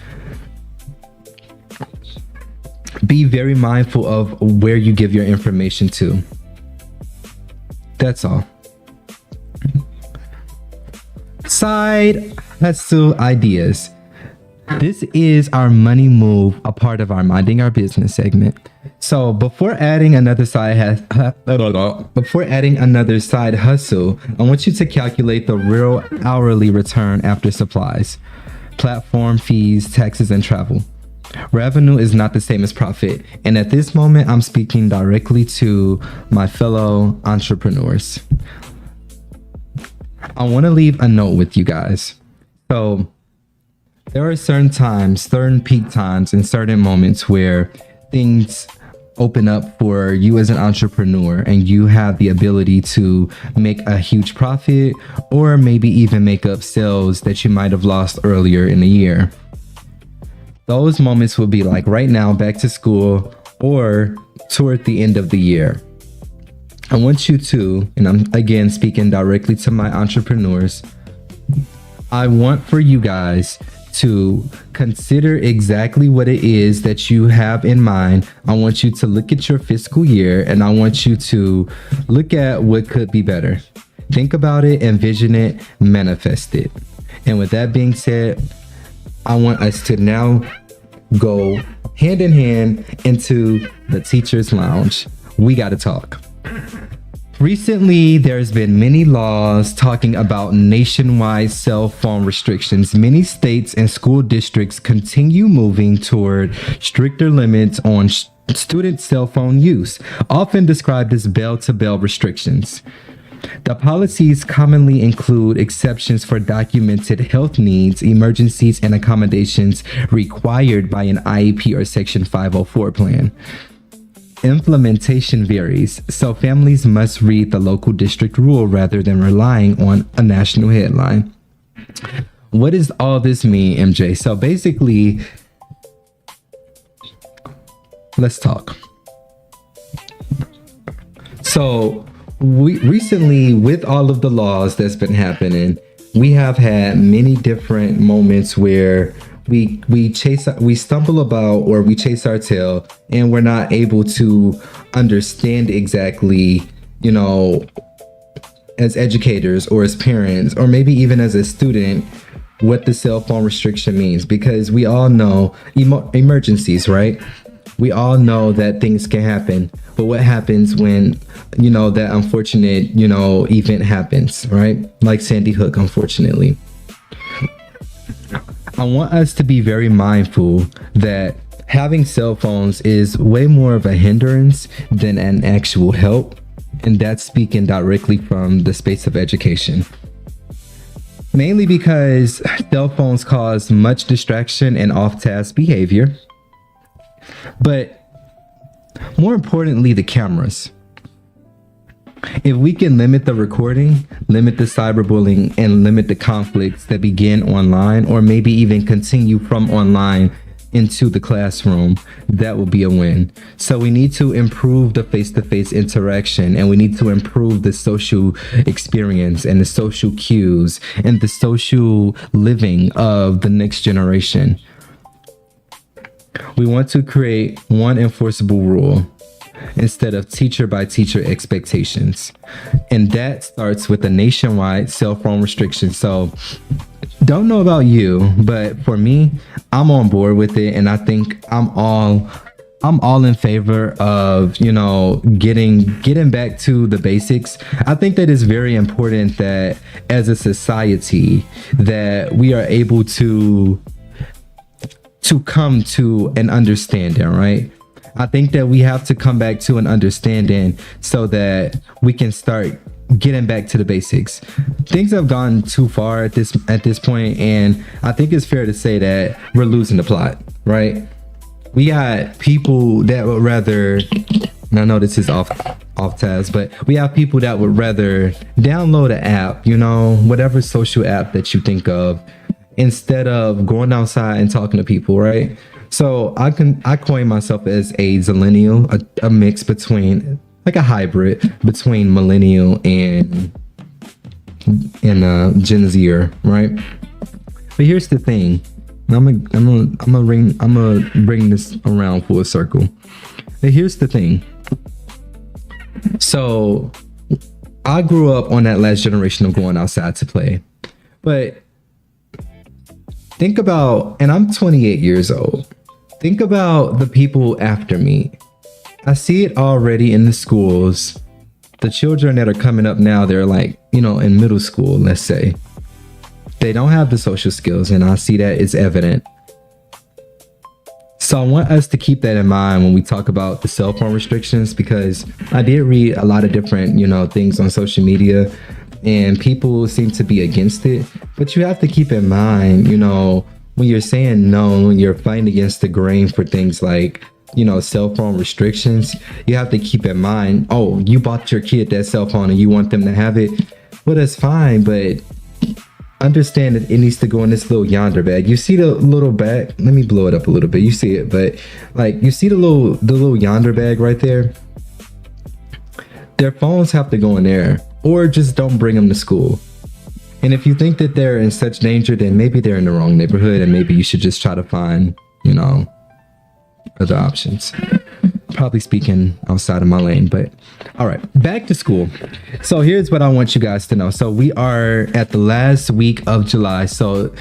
be very mindful of where you give your information to. That's all. Side hustle ideas. This is our money move, a part of our minding our business segment. So before adding another side hustle, I want you to calculate the real hourly return after supplies, platform fees, taxes, and travel. Revenue is not the same as profit. And at this moment, I'm speaking directly to my fellow entrepreneurs. I want to leave a note with you guys. So there are certain times, certain peak times, and certain moments where things open up for you as an entrepreneur and you have the ability to make a huge profit or maybe even make up sales that you might have lost earlier in the year. Those moments will be like right now, back to school, or toward the end of the year. I want you to, and I'm again speaking directly to my entrepreneurs, I want for you guys to consider exactly what it is that you have in mind. I want you to look at your fiscal year and I want you to look at what could be better. Think about it, envision it, manifest it. And with that being said, I want us to now go hand in hand into the teacher's lounge. We got to talk. Recently, there's been many laws talking about nationwide cell phone restrictions. Many states and school districts continue moving toward stricter limits on student cell phone use, often described as bell-to-bell restrictions. The policies commonly include exceptions for documented health needs, emergencies, and accommodations required by an IEP or Section 504 plan. Implementation varies, so families must read the local district rule rather than relying on a national headline. What does all this mean, MJ? So basically, let's talk. So we recently, with all of the laws that's been happening, we have had many different moments where we stumble about, or we chase our tail, and we're not able to understand exactly, you know, as educators or as parents, or maybe even as a student, what the cell phone restriction means, because we all know emergencies, right? We all know that things can happen, but what happens when, you know, that unfortunate, you know, event happens, right? Like Sandy Hook, unfortunately. I want us to be very mindful that having cell phones is way more of a hindrance than an actual help. And that's speaking directly from the space of education. Mainly because cell phones cause much distraction and off-task behavior. But more importantly, the cameras. If we can limit the recording, limit the cyberbullying, and limit the conflicts that begin online, or maybe even continue from online into the classroom, that will be a win. So we need to improve the face-to-face interaction, and we need to improve the social experience and the social cues and the social living of the next generation. We want to create one enforceable rule instead of teacher by teacher expectations. And that starts with a nationwide cell phone restriction. So don't know about you, but for me, I'm on board with it. And I think I'm all in favor of, you know, getting back to the basics. I think that it's very important that as a society that we are able to come to an understanding, right? I think that we have to come back to an understanding so that we can start getting back to the basics. Things have gone too far at this point, and I think it's fair to say that we're losing the plot, right? We got people that would rather, and I know this is off task, but we have people that would rather download an app, you know, whatever social app that you think of, instead of going outside and talking to people, right? So I coin myself as a zillennial, a mix between, like a hybrid between millennial and Gen Zer, right? But here's the thing. I'm gonna bring this around full circle. But here's the thing. So I grew up on that last generation of going outside to play, but think about, and I'm 28 years old. Think about the people after me. I see it already in the schools. The children that are coming up now, they're like, you know, in middle school, let's say. They don't have the social skills, and I see that it's evident. So I want us to keep that in mind when we talk about the cell phone restrictions, because I did read a lot of different, you know, things on social media, and people seem to be against it. But you have to keep in mind, you know, when you're saying no, when you're fighting against the grain for things like, you know, cell phone restrictions, you have to keep in mind, oh, you bought your kid that cell phone and you want them to have it. Well, that's fine, but understand that it needs to go in this little yonder bag. You see the little bag? Let me blow it up a little bit. You see it, but like, you see the little yonder bag right there? Their phones have to go in there, or just don't bring them to school. And if you think that they're in such danger, then maybe they're in the wrong neighborhood, and maybe you should just try to find, you know, other options. Probably speaking outside of my lane, but all right, back to school. So here's what I want you guys to know. So we are at the last week of July. So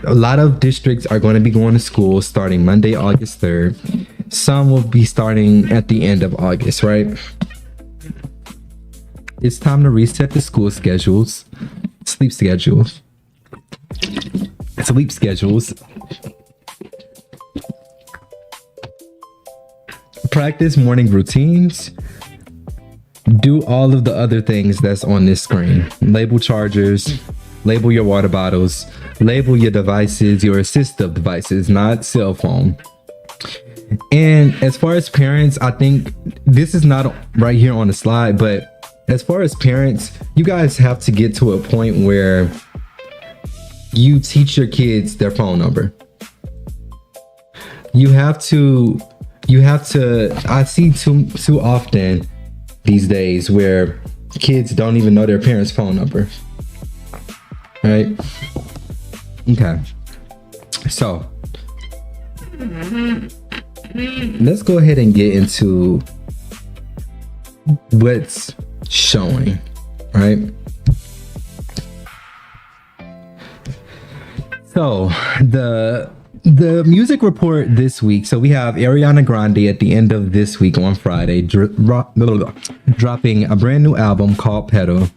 a lot of districts are going to be going to school starting Monday, August 3rd. Some will be starting at the end of August, right? It's time to reset the school schedules, sleep schedules. Practice morning routines. Do all of the other things that's on this screen. Label chargers, label your water bottles, label your devices, your assistive devices, not cell phone. And as far as parents, I think this is not right here on the slide, but as far as parents, you guys have to get to a point where you teach your kids their phone number. You have to, I see too often these days where kids don't even know their parents' phone number. Right? Okay. So let's go ahead and get into what's showing, right? So the music report this week. So we have Ariana Grande at the end of this week on Friday, dropping a brand new album called Pedal.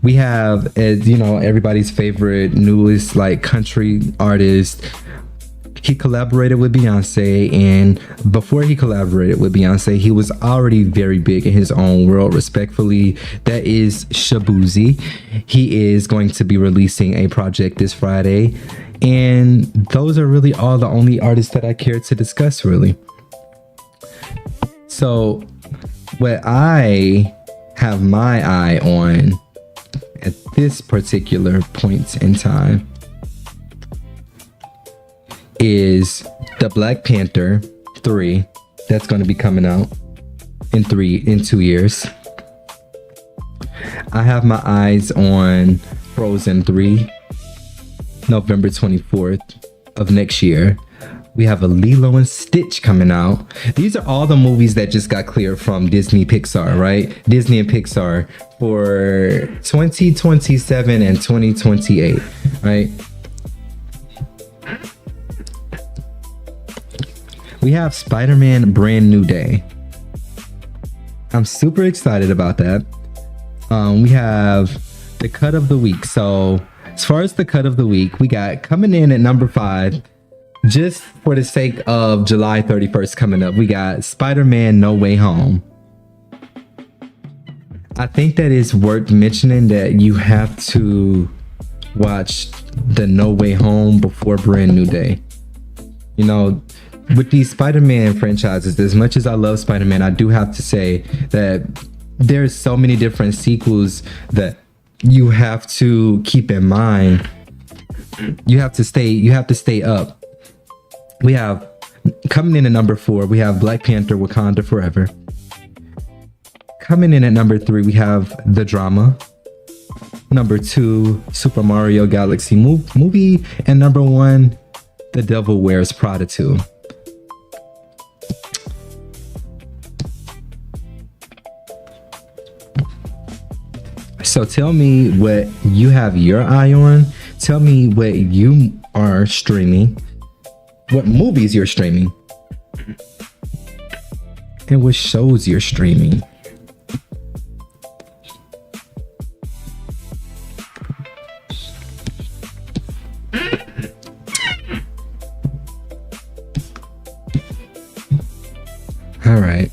We have, as you know, everybody's favorite newest like country artist. He collaborated with Beyonce, and before he collaborated with Beyonce, he was already very big in his own world, respectfully. That is Shabuzi. He is going to be releasing a project this Friday, and those are really all the only artists that I care to discuss, really. So what I have my eye on at this particular point in time is the Black Panther 3 that's going to be coming out in 2 years. I have my eyes on Frozen 3, November 24th of next year. We have a Lilo and Stitch coming out. These are all the movies that just got cleared from Disney Pixar, right? Disney and Pixar for 2027 and 2028, right? We have Spider-Man Brand New Day. I'm super excited about that. We have the cut of the week. So as far as the cut of the week, we got coming in at number 5, just for the sake of July 31st coming up, we got Spider-Man No Way Home. I think that it's worth mentioning that you have to watch the No Way Home before Brand New Day. You know, with these Spider-Man franchises, as much as I love Spider-Man, I do have to say that there's so many different sequels that you have to keep in mind. You have to stay up. We have, coming in at number 4, we have Black Panther Wakanda Forever. Coming in at number 3, we have The Drama. Number 2, Super Mario Galaxy movie. And number 1, The Devil Wears Prada 2. So tell me what you have your eye on. Tell me what you are streaming, what movies you're streaming, and what shows you're streaming. All right.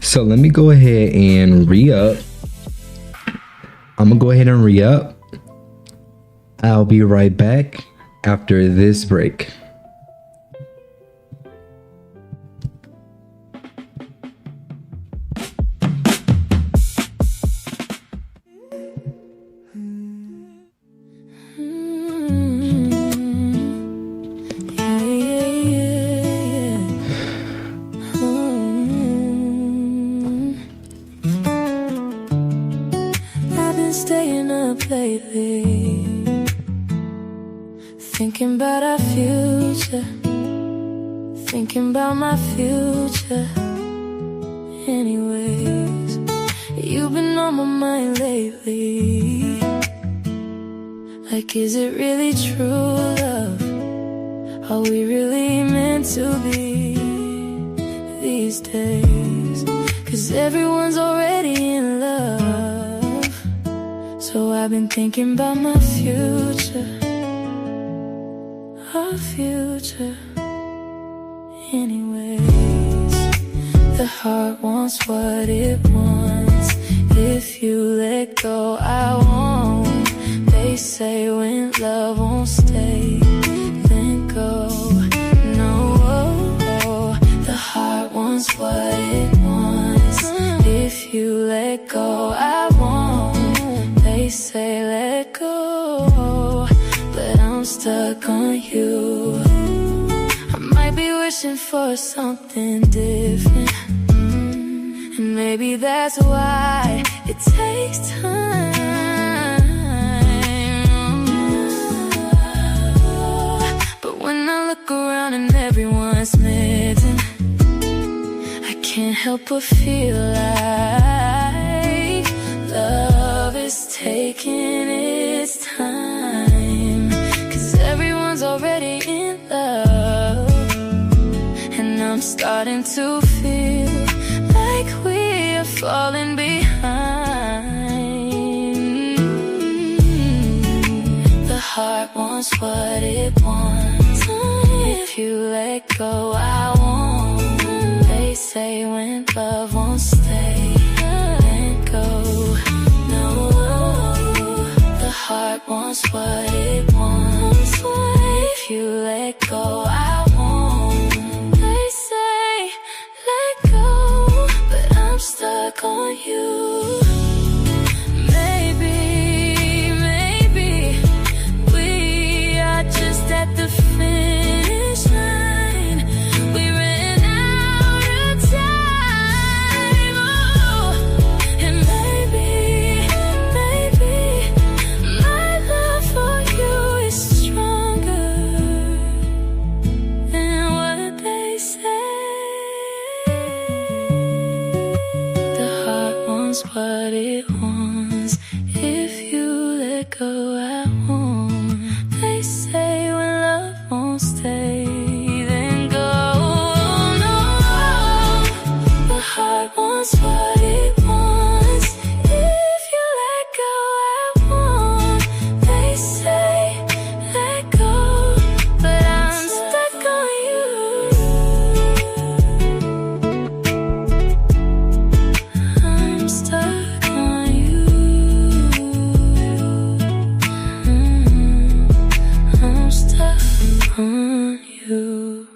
So let me go ahead and re-up. I'm gonna go ahead and re-up. I'll be right back after this break. Staying up lately, thinking about our future, thinking about my future. Anyways, you've been on my mind lately. Like, is it really true love? Are we really meant to be these days? 'Cause everyone's already in love. So I've been thinking about my future, our future. Anyways, the heart wants what it wants. If you let go, I won't. They say when love won't stay, then go. No, the heart wants what it wants. If you let go, I won't. They say let go, but I'm stuck on you. I might be wishing for something different, and maybe that's why it takes time. But when I look around and everyone's smitten, I can't help but feel like love is taking its time. 'Cause everyone's already in love, and I'm starting to feel like we are falling behind. The heart wants what it wants. If you let go, I won't. They say when love won't stay, then go. The heart wants what it wants. If you let go, I won't. They say let go, but I'm stuck on you. Maybe we are just at the finish line. We ran out of time. Oh, and maybe my love for you is stronger than what they say. The heart wants what it wants. If you let go, I won't. They say when love won't stay, then go. No, the heart wants what it wants. If you let go, I won't. They say let go, but I'm stuck on you. I'm stuck on you. I'm stuck on you.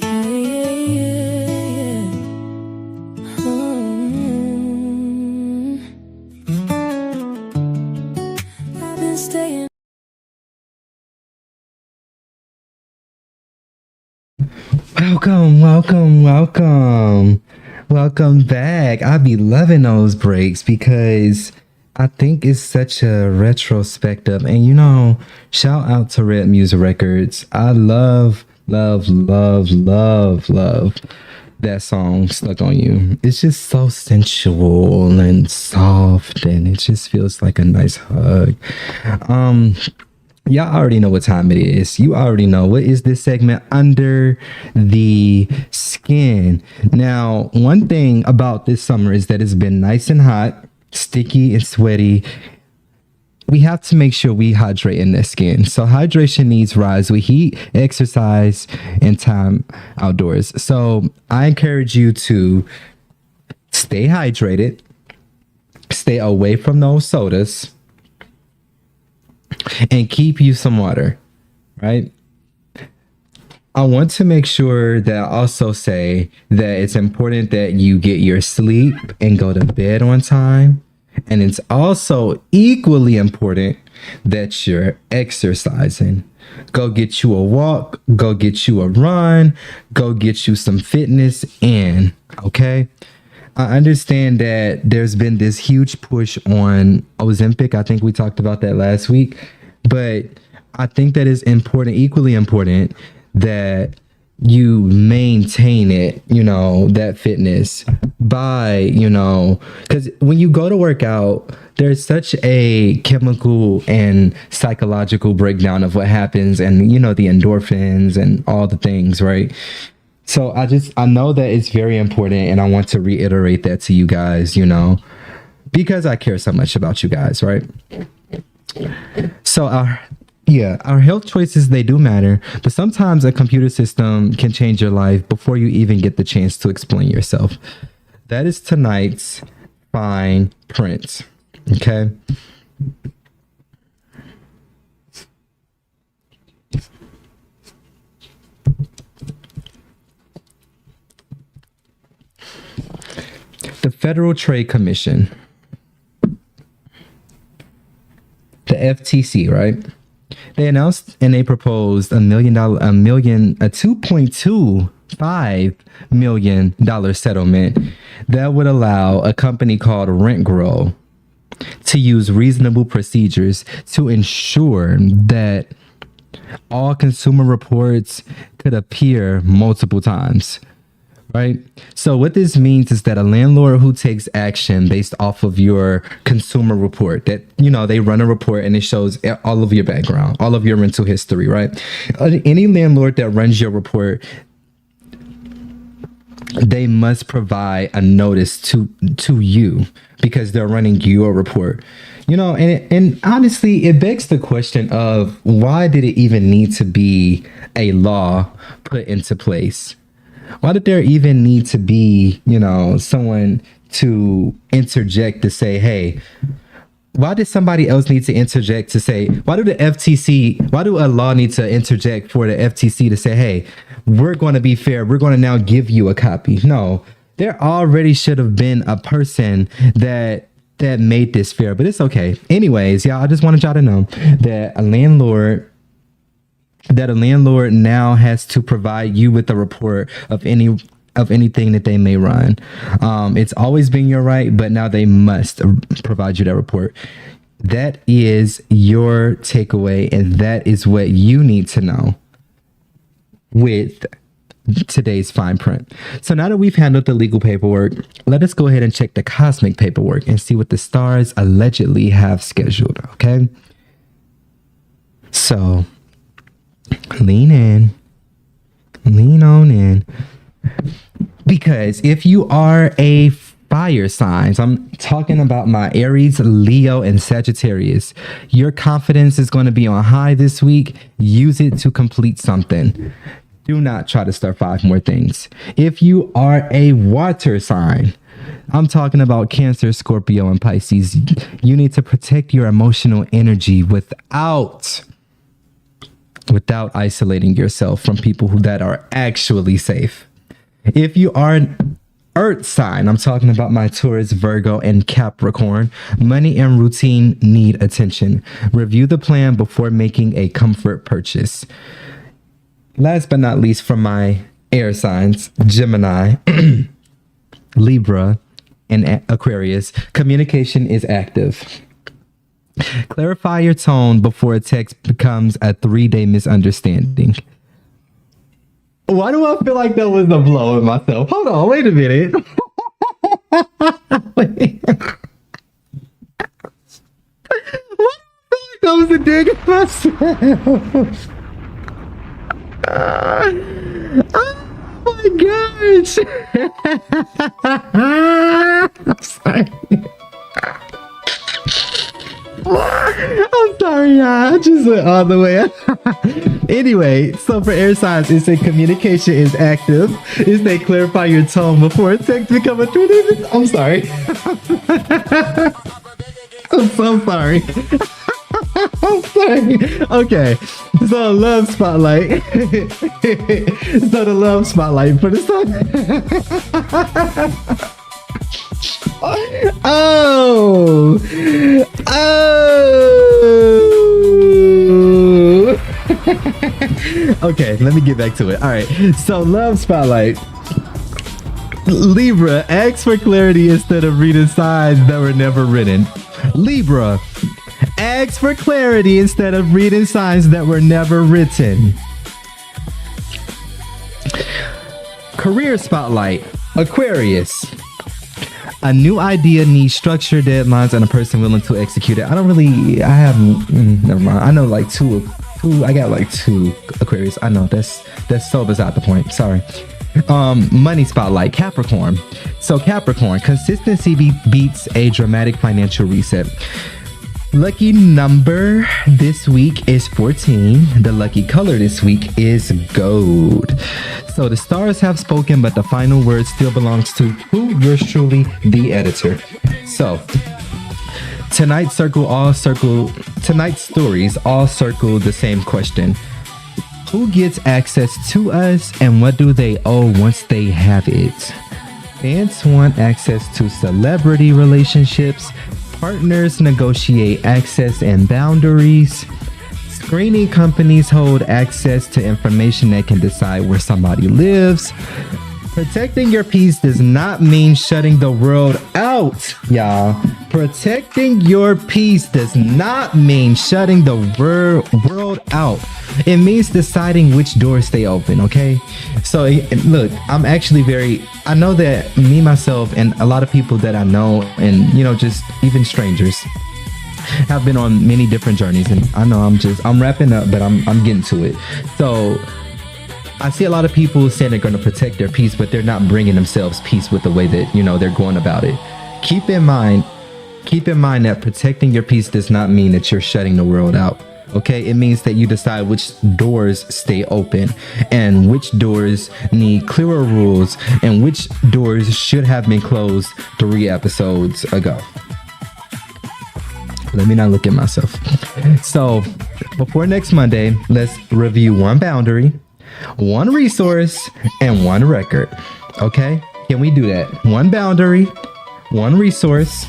Yeah, yeah, yeah. I've been staying. Welcome back. I be loving those breaks because I think it's such a retrospective. And you know, shout out to Red Music Records. I love that song Stuck on You. It's just so sensual and soft, and it just feels like a nice hug. Y'all already know what time it is. You already know what is this segment, Under the Skin. Now, one thing about this summer is that it's been nice and hot, sticky and sweaty. We have to make sure we hydrate in the skin. So hydration needs rise with heat, exercise, and time outdoors. So I encourage you to stay hydrated, stay away from those sodas, and keep you some water, right? I want to make sure that I also say that it's important that you get your sleep and go to bed on time. And it's also equally important that you're exercising. Go get you a walk, go get you a run, go get you some fitness in, okay? I understand that there's been this huge push on Ozempic. I think we talked about that last week, but I think that it's important, equally important, that you maintain it, that fitness by, because when you go to work out, there's such a chemical and psychological breakdown of what happens and, the endorphins and all the things, right? So I know that it's very important, and I want to reiterate that to you guys, because I care so much about you guys, right? So our health choices, they do matter, but sometimes a computer system can change your life before you even get the chance to explain yourself. That is tonight's fine print, okay? The Federal Trade Commission, the FTC, right? They announced and they proposed $2.25 million settlement that would allow a company called RHOA to use reasonable procedures to ensure that all consumer reports could appear multiple times. Right. So what this means is that a landlord who takes action based off of your consumer report, that, they run a report and it shows all of your background, all of your rental history. Right. Any landlord that runs your report, they must provide a notice to you because they're running your report. And honestly, it begs the question of why did it even need to be a law put into place? Why did there even need to be, someone to interject to say, hey, why did somebody else need to interject to say, why do a law need to interject for the FTC to say, hey, we're going to be fair, we're going to now give you a copy? No, there already should have been a person that made this fair, but it's okay. Anyways, y'all, I just wanted y'all to know that a landlord now has to provide you with a report of anything that they may run. It's always been your right, but now they must provide you that report. That is your takeaway, and that is what you need to know with today's fine print. So now that we've handled the legal paperwork, let us go ahead and check the cosmic paperwork and see what the stars allegedly have scheduled, okay? So lean on in, because if you are a fire sign, so I'm talking about my Aries, Leo, and Sagittarius, your confidence is going to be on high this week. Use it to complete something. Do not try to start 5 more things. If you are a water sign, I'm talking about Cancer, Scorpio, and Pisces, you need to protect your emotional energy without isolating yourself from people that are actually safe. If you are an earth sign, I'm talking about my Taurus, Virgo, and Capricorn, money and routine need attention. Review the plan before making a comfort purchase. Last but not least, from my air signs, Gemini, Libra, and Aquarius, communication is active. Clarify your tone before a text becomes a 3-day misunderstanding. Why do I feel like that was a blow in myself? Hold on, wait a minute. Wait. What? That was a dig at myself. Oh my gosh. I'm sorry. I'm sorry, y'all. I just went all the way. Anyway, so for air signs, it said communication is active. It said clarify your tone before a text become a truth. I'm sorry. I'm so sorry. I'm sorry. Okay, so love spotlight. So the love spotlight for the sun. Oh. Okay, let me get back to it. All right, so love spotlight. Libra, ask for clarity instead of reading signs that were never written. Libra, ask for clarity instead of reading signs that were never written. Career spotlight. Aquarius, a new idea needs structure, deadlines, and a person willing to execute it. Never mind. I know like two. I got like two Aquarius. I know that's so beside the point. Sorry. Money spotlight. Capricorn. So Capricorn, consistency beats a dramatic financial reset. Lucky number this week is 14. The lucky color this week is gold. So the stars have spoken, but the final word still belongs to who? Yours truly, the editor. So tonight's stories all circle the same question. Who gets access to us and what do they owe once they have it? Fans want access to celebrity relationships. Partners negotiate access and boundaries. Screening companies hold access to information that can decide where somebody lives. Protecting your peace does not mean shutting the world out, y'all. Protecting your peace does not mean shutting the world out. It means deciding which doors stay open, okay? So look, I'm actually I know that me, myself, and a lot of people that I know, and just even strangers, have been on many different journeys. And I know I'm wrapping up, but I'm getting to it. So I see a lot of people saying they're going to protect their peace, but they're not bringing themselves peace with the way that, they're going about it. Keep in mind that protecting your peace does not mean that you're shutting the world out. Okay, it means that you decide which doors stay open and which doors need clearer rules and which doors should have been closed 3 episodes ago. Let me not look at myself. So before next Monday, let's review 1 boundary, 1 resource, and 1 record. Okay, can we do that? 1 boundary, 1 resource,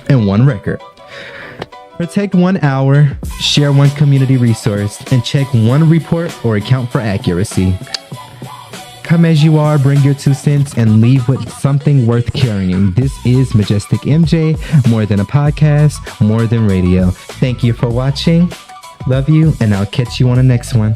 and 1 record. Protect 1 hour, share 1 community resource, and check 1 report or account for accuracy. Come as you are, bring your 2 cents, and leave with something worth carrying. This is Majestic MJ, more than a podcast, more than radio. Thank you for watching. Love you, and I'll catch you on the next one.